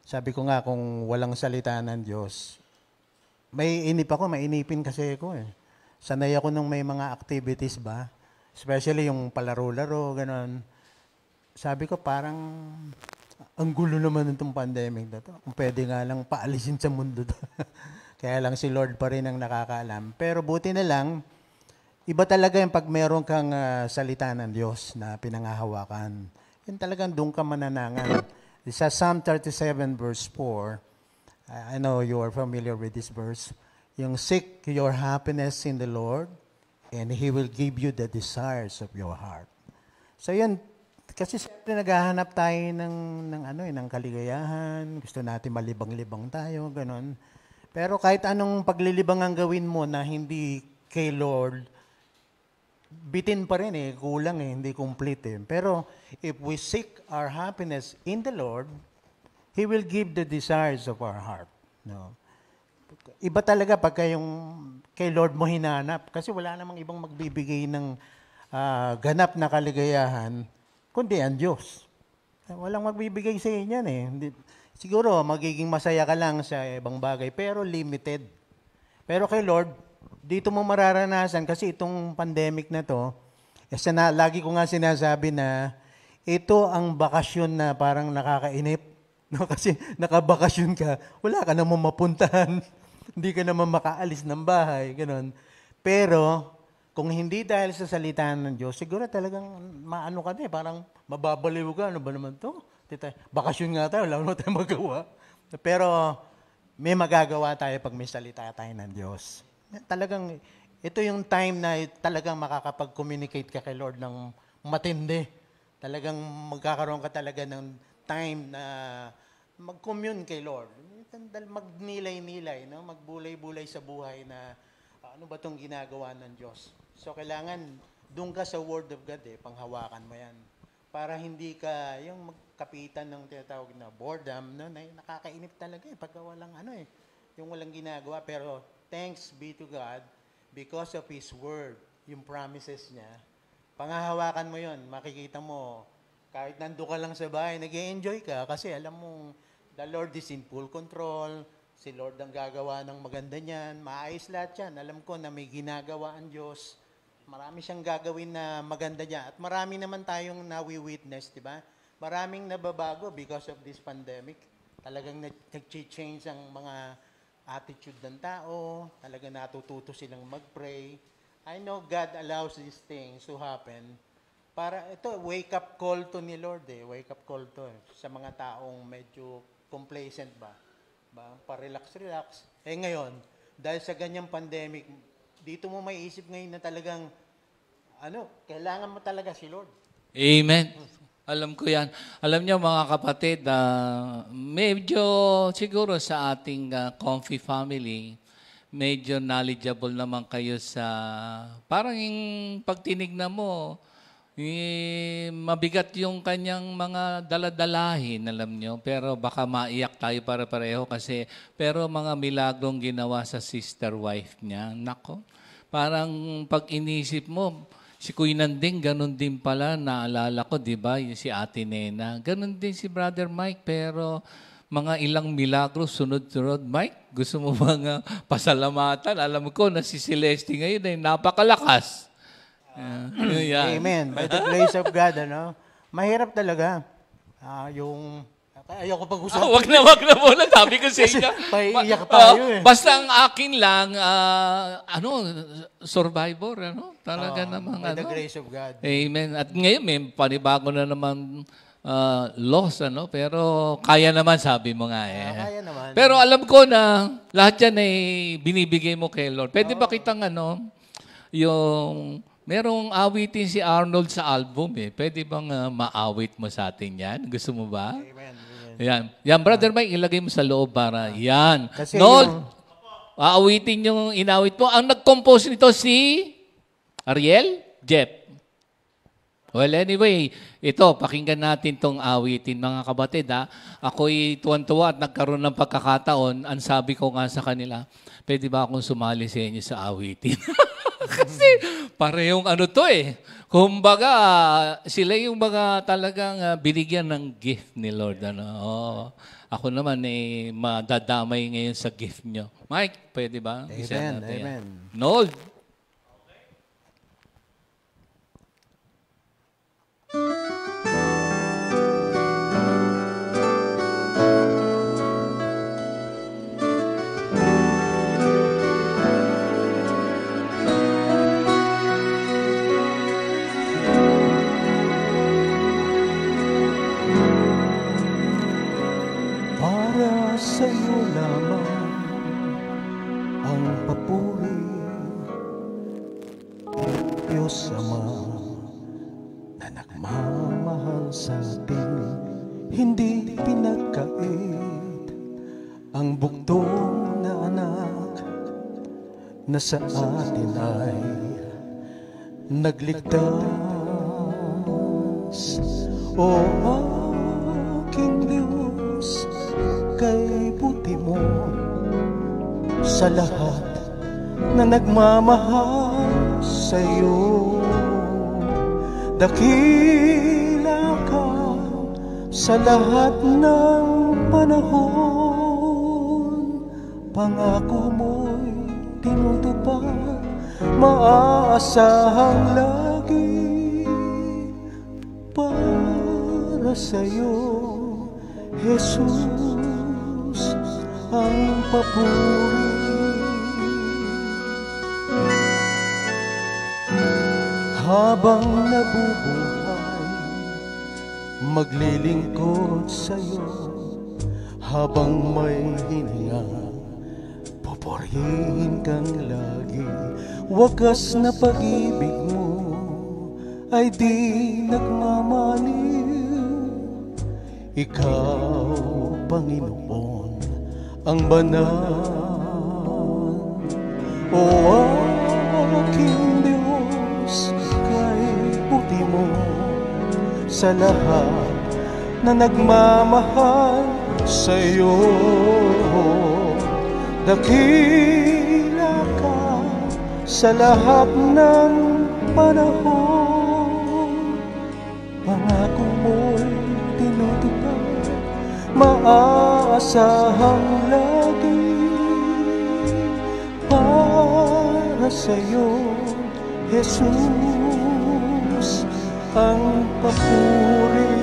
E: sabi ko nga, kung walang salita ng Diyos, mainipin kasi ako eh. Sanay ako nung may mga activities ba, especially yung palaro-laro, gano'n. Sabi ko parang, ang gulo naman itong pandemic na to. Kung pwede nga lang paalisin sa mundo to. Kaya lang si Lord pa rin ang nakakaalam. Pero buti na lang, iba talaga yung pag meron kang salita ng Diyos na pinangahawakan. Yun talagang doon ka mananangan. Sa Psalm 37 verse 4, I know you are familiar with this verse, yung seek your happiness in the Lord and He will give you the desires of your heart. So yun, kasi siyempre naghahanap tayo ng kaligayahan, gusto natin malibang-libang tayo, ganun. Pero kahit anong paglilibang ang gawin mo na hindi kay Lord, bitin pa rin kulang hindi complete Pero if we seek our happiness in the Lord, He will give the desires of our heart. No? Iba talaga pagka yung kay Lord mo hinanap. Kasi wala namang ibang magbibigay ng ganap na kaligayahan, kundi ang Diyos. Walang magbibigay sa inyo Hindi, siguro, magiging masaya ka lang sa ibang bagay, pero limited. Pero kay Lord, dito mo mararanasan, kasi itong pandemic na to, lagi ko nga sinasabi na, ito ang bakasyon na parang nakakainip. No, kasi nakabakasyon ka, wala ka namang mapuntahan. Hindi ka naman makaalis ng bahay, gano'n. Pero, kung hindi dahil sa salita ng Diyos, siguro talagang maano ka parang mababaliw ka, ano ba naman to? Bakasyon nga tayo, wala naman tayo magawa. Pero, may magagawa tayo pag may salita tayo ng Diyos. Talagang, ito yung time na talagang makakapag-communicate ka kay Lord ng matindi. Talagang magkakaroon ka talaga ng time na mag-commune kay Lord. Magnilay-nilay, magbulay-bulay sa buhay na ano ba itong ginagawa ng Diyos. So, kailangan doon ka sa Word of God panghawakan mo yan. Para hindi ka yung magkapitan ng tinatawag na boredom, na nakakainip talaga pagka walang yung walang ginagawa. Pero thanks be to God because of His Word, yung promises niya. Panghahawakan mo yon, makikita mo, kahit nando ka lang sa bahay, nag-e-enjoy ka kasi alam mo, the Lord is in full control, si Lord ang gagawa ng maganda niyan, maayos lahat yan. Alam ko na may ginagawa ang Diyos, marami siyang gagawin na maganda niya. At marami naman tayong nawi-witness, di ba? Maraming nababago because of this pandemic. Talagang nag-change ang mga attitude ng tao, talagang natututo silang mag-pray. I know God allows these things to happen para ito, wake-up call to ni Lord wake-up call to sa mga taong medyo complacent ba? Pa-relax-relax. Ngayon, dahil sa ganyang pandemic, dito mo may isip ngayon na talagang, kailangan mo talaga si Lord.
D: Amen. Alam ko yan. Alam niyo mga kapatid, medyo siguro sa ating Comfy family, medyo knowledgeable naman kayo sa, parang yung pagtinignan mo, mabigat yung kanyang mga daladalahin, alam nyo. Pero baka maiyak tayo para-pareho kasi, pero mga milagrong ginawa sa sister wife niya. Nako, parang pag inisip mo, si Kuya Nanding, ganun din pala, naalala ko, di ba, yung si Ate Nena. Ganun din si Brother Mike, pero mga ilang milagro, sunod-sunod. Mike, gusto mo bang pasalamatan? Alam ko na si Celeste ngayon ay napakalakas. Yeah.
E: Amen. By the grace of God, mahirap talaga. Ayoko pag-usapan.
D: Wag na muna. Sabi ko sa inyo.
E: Paiiyak tayo eh.
D: Basta ang akin lang, survivor, talaga namang,
E: by the grace of God.
D: Amen. At ngayon, may panibago na naman loss, pero kaya naman, sabi mo nga eh.
E: Kaya naman.
D: Pero alam ko na lahat yan ay binibigay mo kay Lord. Pwede ba kitang yung merong awitin si Arnold sa album eh. Pwede bang maawit mo sa atin yan? Gusto mo ba?
E: Amen.
D: Yan, Brother Mike, ilagay mo sa loob para yan.
E: Kasi
D: Nold, aawitin yung inawit mo. Ang nag-compose nito si Ariel Jeff. Well, anyway, ito, pakinggan natin tong awitin, mga kabatid. Ako'y tuwan-tuwa at nagkaroon ng pagkakataon. Ang sabi ko nga sa kanila, pwede ba akong sumali sa inyo sa awitin? Kasi parehong to eh. Kumbaga, sila yung mga talagang binigyan ng gift ni Lord. Ako naman madadamay ngayon sa gift nyo. Mike, pwede ba?
E: Amen.
D: Nold.
E: Para sa'yo lamang ang papuri, Diyos Ama, na nagmamahal sa atin, hindi pinagkait ang buktong na anak na sa atin ay nagligtas. O aking Diyos, kay buti mo sa lahat na nagmamahal sa'yo. Dakila ka sa lahat ng panahon, pangako mo'y tinutupad, maaasahang lagi para sa'yo, Jesus, ang papuri. Habang nabubuhay, maglilingkod sa'yo. Habang may hininga, pupurihin kang lagi. Wagas na pag-ibig mo ay di nagmamaliw. Ikaw, Panginoon, ang banal. O aking Diyos, kay buti mo sa lahat na nagmamahal sa'yo. Dakila ka sa lahat ng panahon, pangako mo'y tinutupad, maaasahang lagi para sa'yo, Jesus, ang papuri.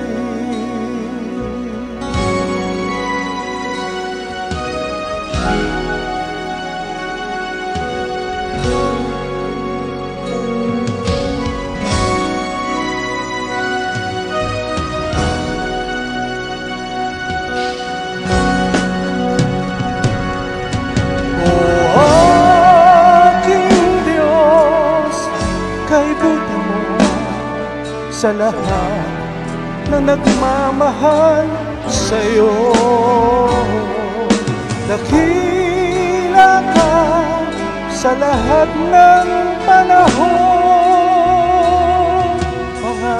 E: Sa lahat na nagmamahal sa'yo, dakila ka sa lahat ng panahon, mga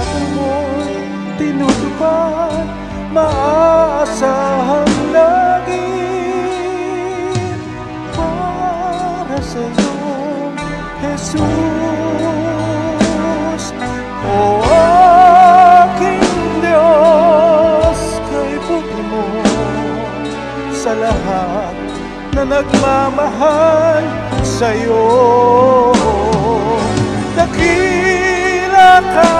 E: tinutupad, maaasahang langit para sa'yo, Jesus. O aking Diyos, kay buti mo sa lahat na nagmamahal sa'yo. Dakila ka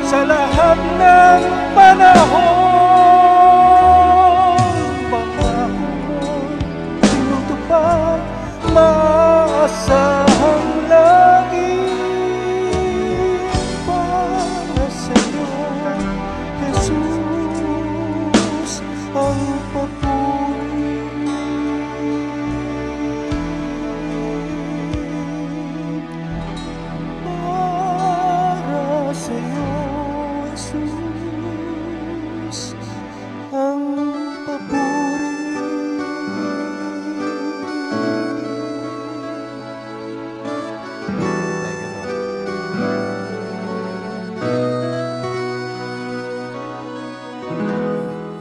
E: sa lahat ng panahon. Pangako mo'y tinutupad, maasahang langit para sa'yo, Jesus, ang papuri. Para sa'yo, Jesus, ang papuri. Thank you, Lord.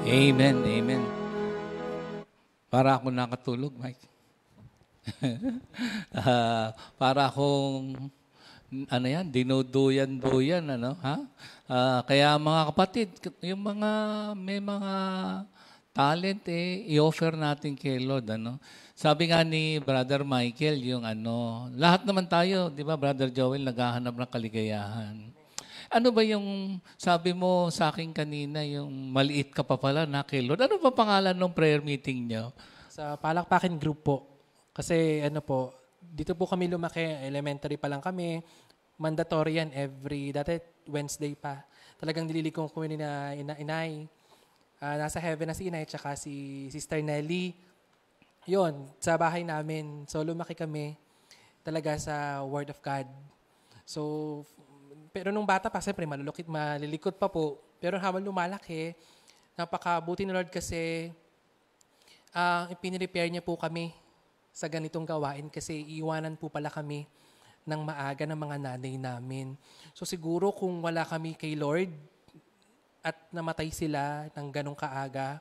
D: Amen, amen. Para ako nakatulog, Mike. Para akong, ano yan, dinuduyan-duyan, ano, ha? Kaya mga kapatid, yung mga, may mga talent, i-offer natin kay Lord, ano. Sabi nga ni Brother Michael, yung ano, lahat naman tayo, di ba, Brother Joel, naghahanap ng kaligayahan. Ano ba yung sabi mo sa akin kanina, yung maliit ka pa pala na kay Lord? Ano ba pangalan ng prayer meeting niyo?
F: Sa Palakpakin Group po. Kasi ano po, dito po kami lumaki, elementary pa lang kami. Mandatory yan dati Wednesday pa. Talagang nililikong ko ni inay. Nasa heaven na si inay, tsaka si Sister Nelly. Yun, sa bahay namin. So lumaki kami talaga sa Word of God. So, pero nung bata pa, siyempre malilikot pa po. Pero habang lumalaki, napakabuti ni Lord kasi ipinirepair niya po kami sa ganitong gawain kasi iwanan po pala kami ng maaga ng mga nanay namin. So siguro kung wala kami kay Lord at namatay sila ng ganong kaaga,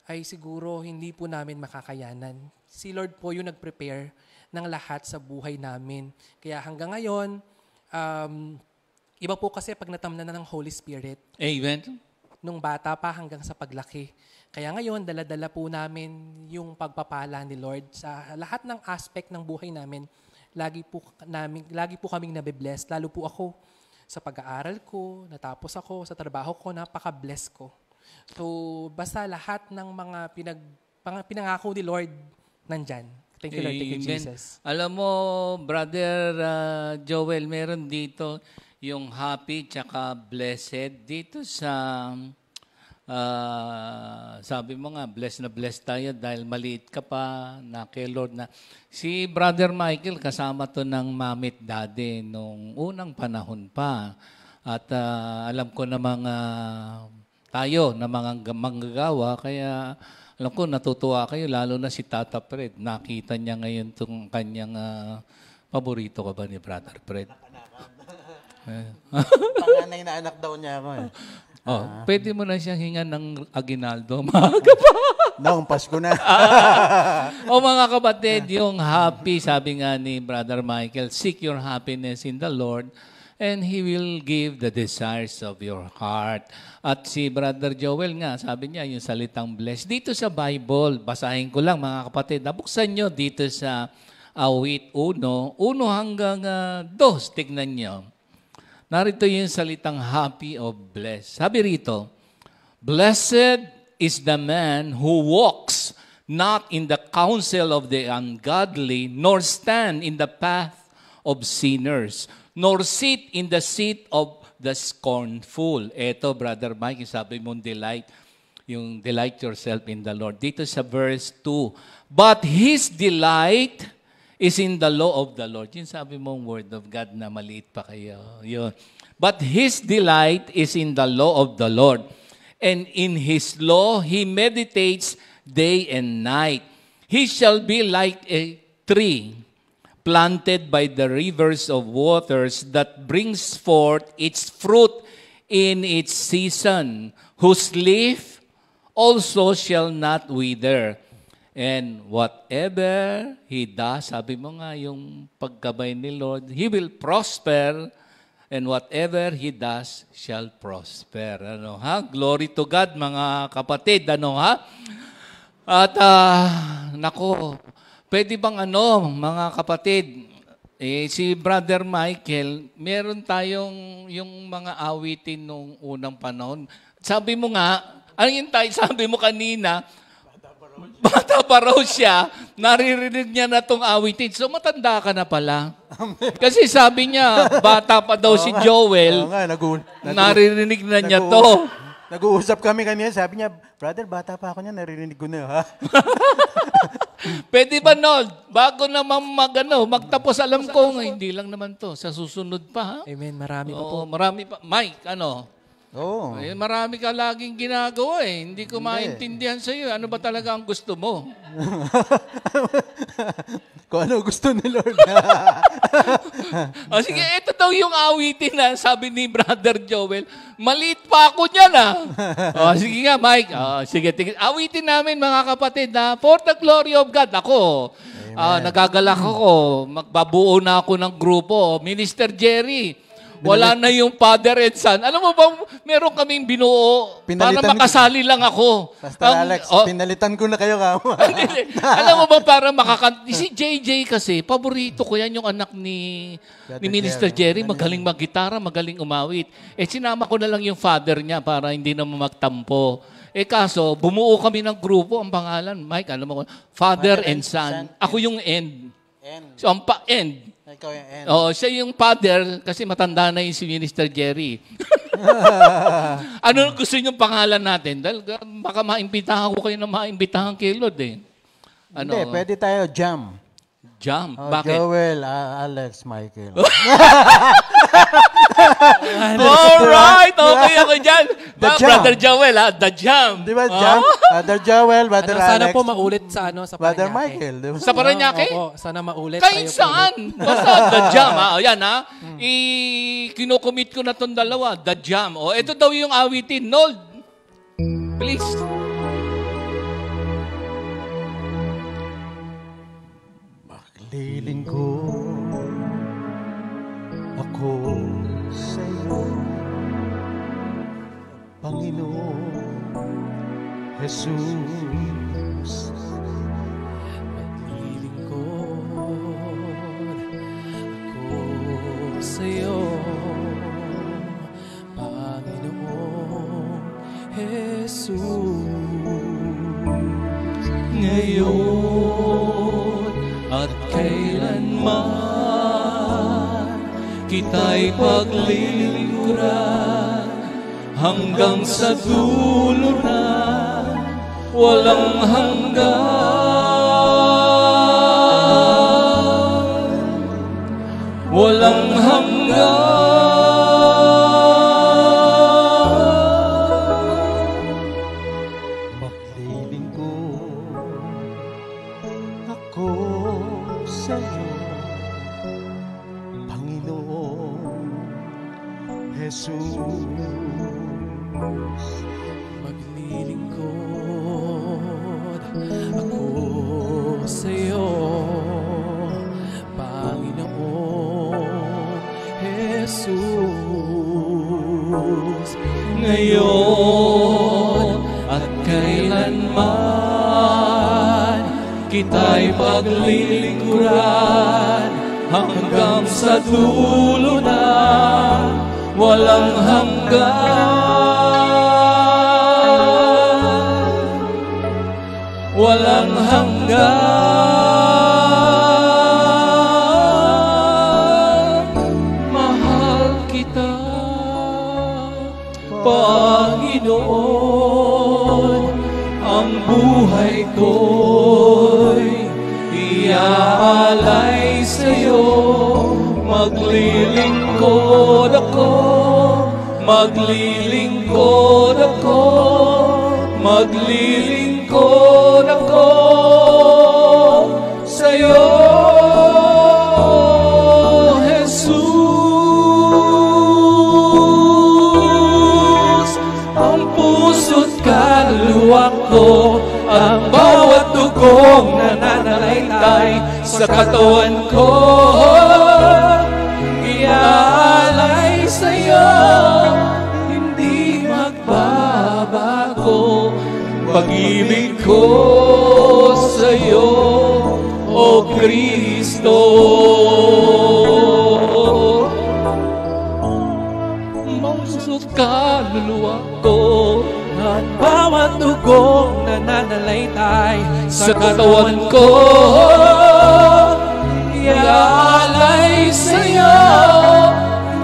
F: ay siguro hindi po namin makakayanan. Si Lord po yung nag-prepare ng lahat sa buhay namin. Kaya hanggang ngayon, iba po kasi pag natamnan na ng Holy Spirit.
D: Amen.
F: Nung bata pa hanggang sa paglaki. Kaya ngayon, dala-dala po namin yung pagpapala ni Lord sa lahat ng aspect ng buhay namin. Lagi po kaming nabibless. Lalo po ako sa pag-aaral ko, natapos ako, sa trabaho ko, napaka-bless ko. So, basta lahat ng mga pinangako ni Lord, nandyan. Thank you, Lord. Thank you, Jesus.
D: Alam mo, Brother Joel, meron dito yung happy tsaka blessed. Dito sa, sabi mo nga, blessed na blessed tayo dahil maliit ka pa na kay Lord na. Si Brother Michael, kasama to ng mamit daddy nung unang panahon pa. At alam ko na mga tayo na mga manggagawa, kaya alam ko natutuwa kayo, lalo na si Tata Fred. Nakita niya ngayon itong kanyang paborito ka ba ni Brother Fred?
E: Panganay na anak daw niya ako eh.
D: Pwede mo na siyang hingan ng aginaldo. Maaga pa.
E: Noong Pasko na.
D: Mga kapatid, yung happy, sabi nga ni Brother Michael, seek your happiness in the Lord and He will give the desires of your heart. At si Brother Joel nga, sabi niya, yung salitang bless. Dito sa Bible, basahin ko lang mga kapatid, nabuksan nyo dito sa Awit 1 hanggang 2, tignan nyo. Narito yung salitang happy or blessed. Sabi rito, blessed is the man who walks not in the counsel of the ungodly, nor stand in the path of sinners, nor sit in the seat of the scornful. Eto, Brother Mike, sabi mong delight yourself in the Lord. Dito sa verse 2, but his delight is in the law of the Lord. Yung sabi mong word of God na maliit pa kayo. Yun. But his delight is in the law of the Lord. And in his law, he meditates day and night. He shall be like a tree planted by the rivers of waters that brings forth its fruit in its season, whose leaf also shall not wither. And whatever he does, sabi mo nga yung paggabay ni Lord, he will prosper, and whatever he does shall prosper. Ano ha? Glory to God, mga kapatid. Ano ha? At nako, pwede bang mga kapatid, si Brother Michael, meron tayong yung mga awitin nung unang panahon. Sabi mo nga, sabi mo kanina, bata pa raw siya, naririnig niya na tong awitin. So matanda ka na pala. Kasi sabi niya, bata pa daw si Joel, naririnig na niya to.
E: Nag-uusap kami kanina, sabi niya, brother, bata pa ako niya, naririnig ko na, ha?
D: Pwede ba, Nod? Bago naman magtapos, alam ko, hindi lang naman to. Sa susunod pa, ha?
F: Amen. Marami pa po.
D: Oo, marami pa. Mike,
E: Oo.
D: Eh, marami ka laging ginagawa eh. Hindi ko maintindihan sa iyo. Ano ba talaga ang gusto mo?
E: Kung ano gusto ni Lord.
D: O sige, ito daw yung awitin na sabi ni Brother Joel. Maliit pa ako niyan O sige nga, Mike. Sige, awitin namin mga kapatid na for the glory of God. Ako, nagagalak ako. Magbabuo na ako ng grupo. Minister Jerry. Wala na yung father and son. Alam mo ba, meron kaming binuo para makasali lang ako.
E: Pastor Alex, pinalitan ko na kayo kamo.
D: Alam mo ba, para si JJ kasi, paborito ko yan yung anak ni Minister Jerry. Magaling mag-gitara, magaling umawit. Sinama ko na lang yung father niya para hindi na magtampo. Kaso, bumuo kami ng grupo. Ang pangalan, Mike, alam mo, Father and Son. Ako yung end. So, ang end.
E: Ikaw yung end.
D: Oo, siya yung father kasi matanda na yung si Minister Jerry. Ano gusto niyong pangalan natin? Dahil baka maimbitahan ko kayo na maimbitahan kay Lord eh.
E: Hindi, pwede tayo Jam.
D: Jam? Bakit?
E: Joel, Alex, Michael.
D: Alright, okay ako dyan.
E: The Jam.
D: Brother Joel, The Jam.
E: Di ba, Jam? Brother Joel, Brother Alex.
F: Sana po maulit sa sa
E: Brother
F: Parañaque.
E: Michael. Di ba?
D: Sa Parañaque?
F: Opo, sana maulit.
D: Kahit
F: Tayo po
D: saan.
F: ulit.
D: Basta The Jam. Ayan kinukomit ko na itong dalawa. The Jam. Ito daw yung awitin. Nold, please.
E: Maglilingkod ako sa iyo, Panginoon Jesus.
F: Maglilingkod ako sa iyo, Panginoong Jesus. Ngayon at kailanman kita'y paglilingkuran hanggang sa dulo na walang hanggan. Walang hanggan.
E: Maglilingkod ako sa iyo, Panginoon Jesus.
F: Maglilingkod ako sa iyo, Panginoong Jesus. Ngayon at kailanman kita'y paglilingkuran hanggang sa dulo na walang hanggan. Walang hanggan. Mahal kita, Panginoon. Ang buhay ko'y iaalay sa'yo. Maglilingkod ako, maglilingkod ako, maglilingkod ako sa'yo, Jesus.
B: kaluluwa ko, ang bawat dugong nananalaytay sa katawan ko. Iaalay sa'yo, hindi magbabago, pag-ibig ko sa'yo, O Kristo. Bawat kaluluwa ko, at bawat dugong nananalaytay sa katawan ko, iaalay sa'yo,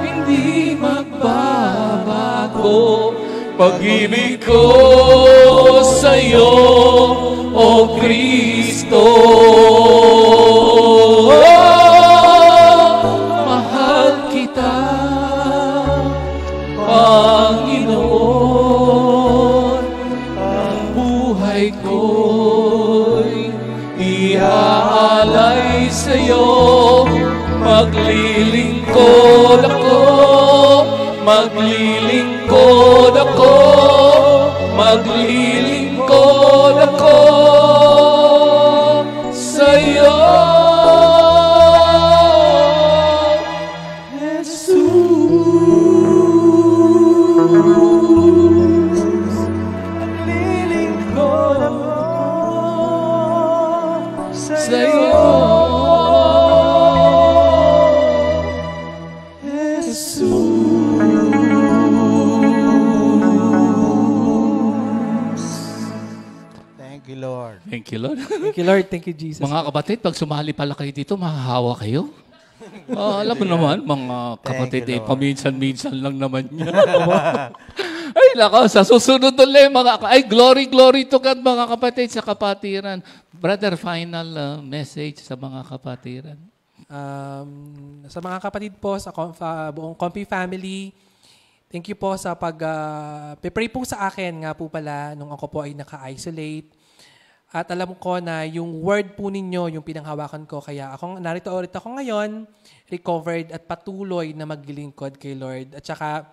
B: hindi magbabago, pag-ibig ko sa'yo, O Kristo. Mahal kita, Panginoon, ang buhay ko'y iaalay sa'yo. Maglilingkod ako, maglilingkod ako, maglilingkod ako sa'yo, Jesus. Maglilingkod ako sa'yo,
E: Thank you, Lord.
D: Thank you, Lord.
F: Thank you, Lord. Thank you, Jesus.
D: Mga kapatid, pag sumali pala kayo dito, mahahawa kayo. Alam mo naman, mga kapatid,
E: Thank you, Lord.
D: paminsan-minsan lang naman yan. Ay, nako, sa susunod ulit, glory, glory to God, mga kapatid, sa kapatiran. Brother, final message sa mga kapatiran.
F: Sa mga kapatid po, sa buong Comfy family, thank you po sa pray po sa akin nga po pala nung ako po ay naka-isolate. At alam ko na yung word po ninyo, yung pinanghawakan ko, kaya narito ulit ako ngayon, recovered at patuloy na maglilingkod kay Lord. At saka,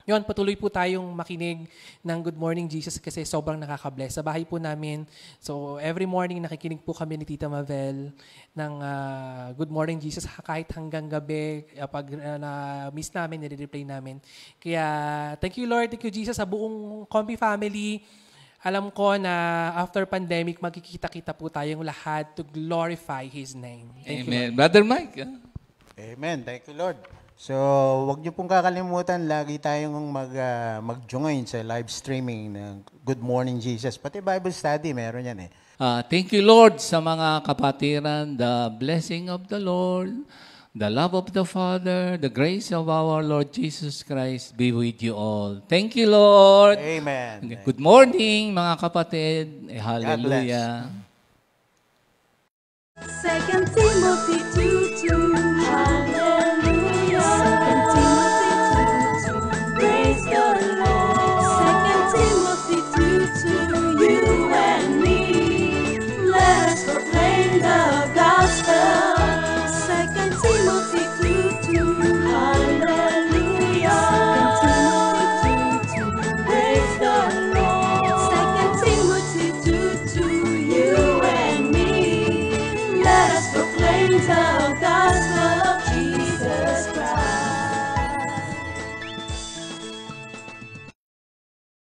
F: yun, patuloy po tayong makinig ng Good Morning Jesus kasi sobrang nakaka-bless. Sa bahay po namin, so every morning nakikinig po kami ni Tita Mavel ng Good Morning Jesus kahit hanggang gabi. Pag na-miss namin, nire-replay namin. Kaya, thank you Lord, thank you Jesus sa buong Comfy family. Alam ko na after pandemic, magkikita-kita po tayong lahat to glorify His name. Thank you,
D: Amen.
F: Lord.
D: Brother Mike.
E: Amen. Thank you, Lord. So, wag niyo pong kakalimutan, lagi tayong mag-join sa live streaming ng Good Morning Jesus. Pati Bible study, meron yan eh.
D: Thank you, Lord, sa mga kapatiran. The blessing of the Lord, the love of the Father, the grace of our Lord Jesus Christ be with you all. Thank you, Lord.
E: Amen.
D: Good morning, mga kapatid. Hallelujah.
A: 2 Timothy 2:2. Hallelujah.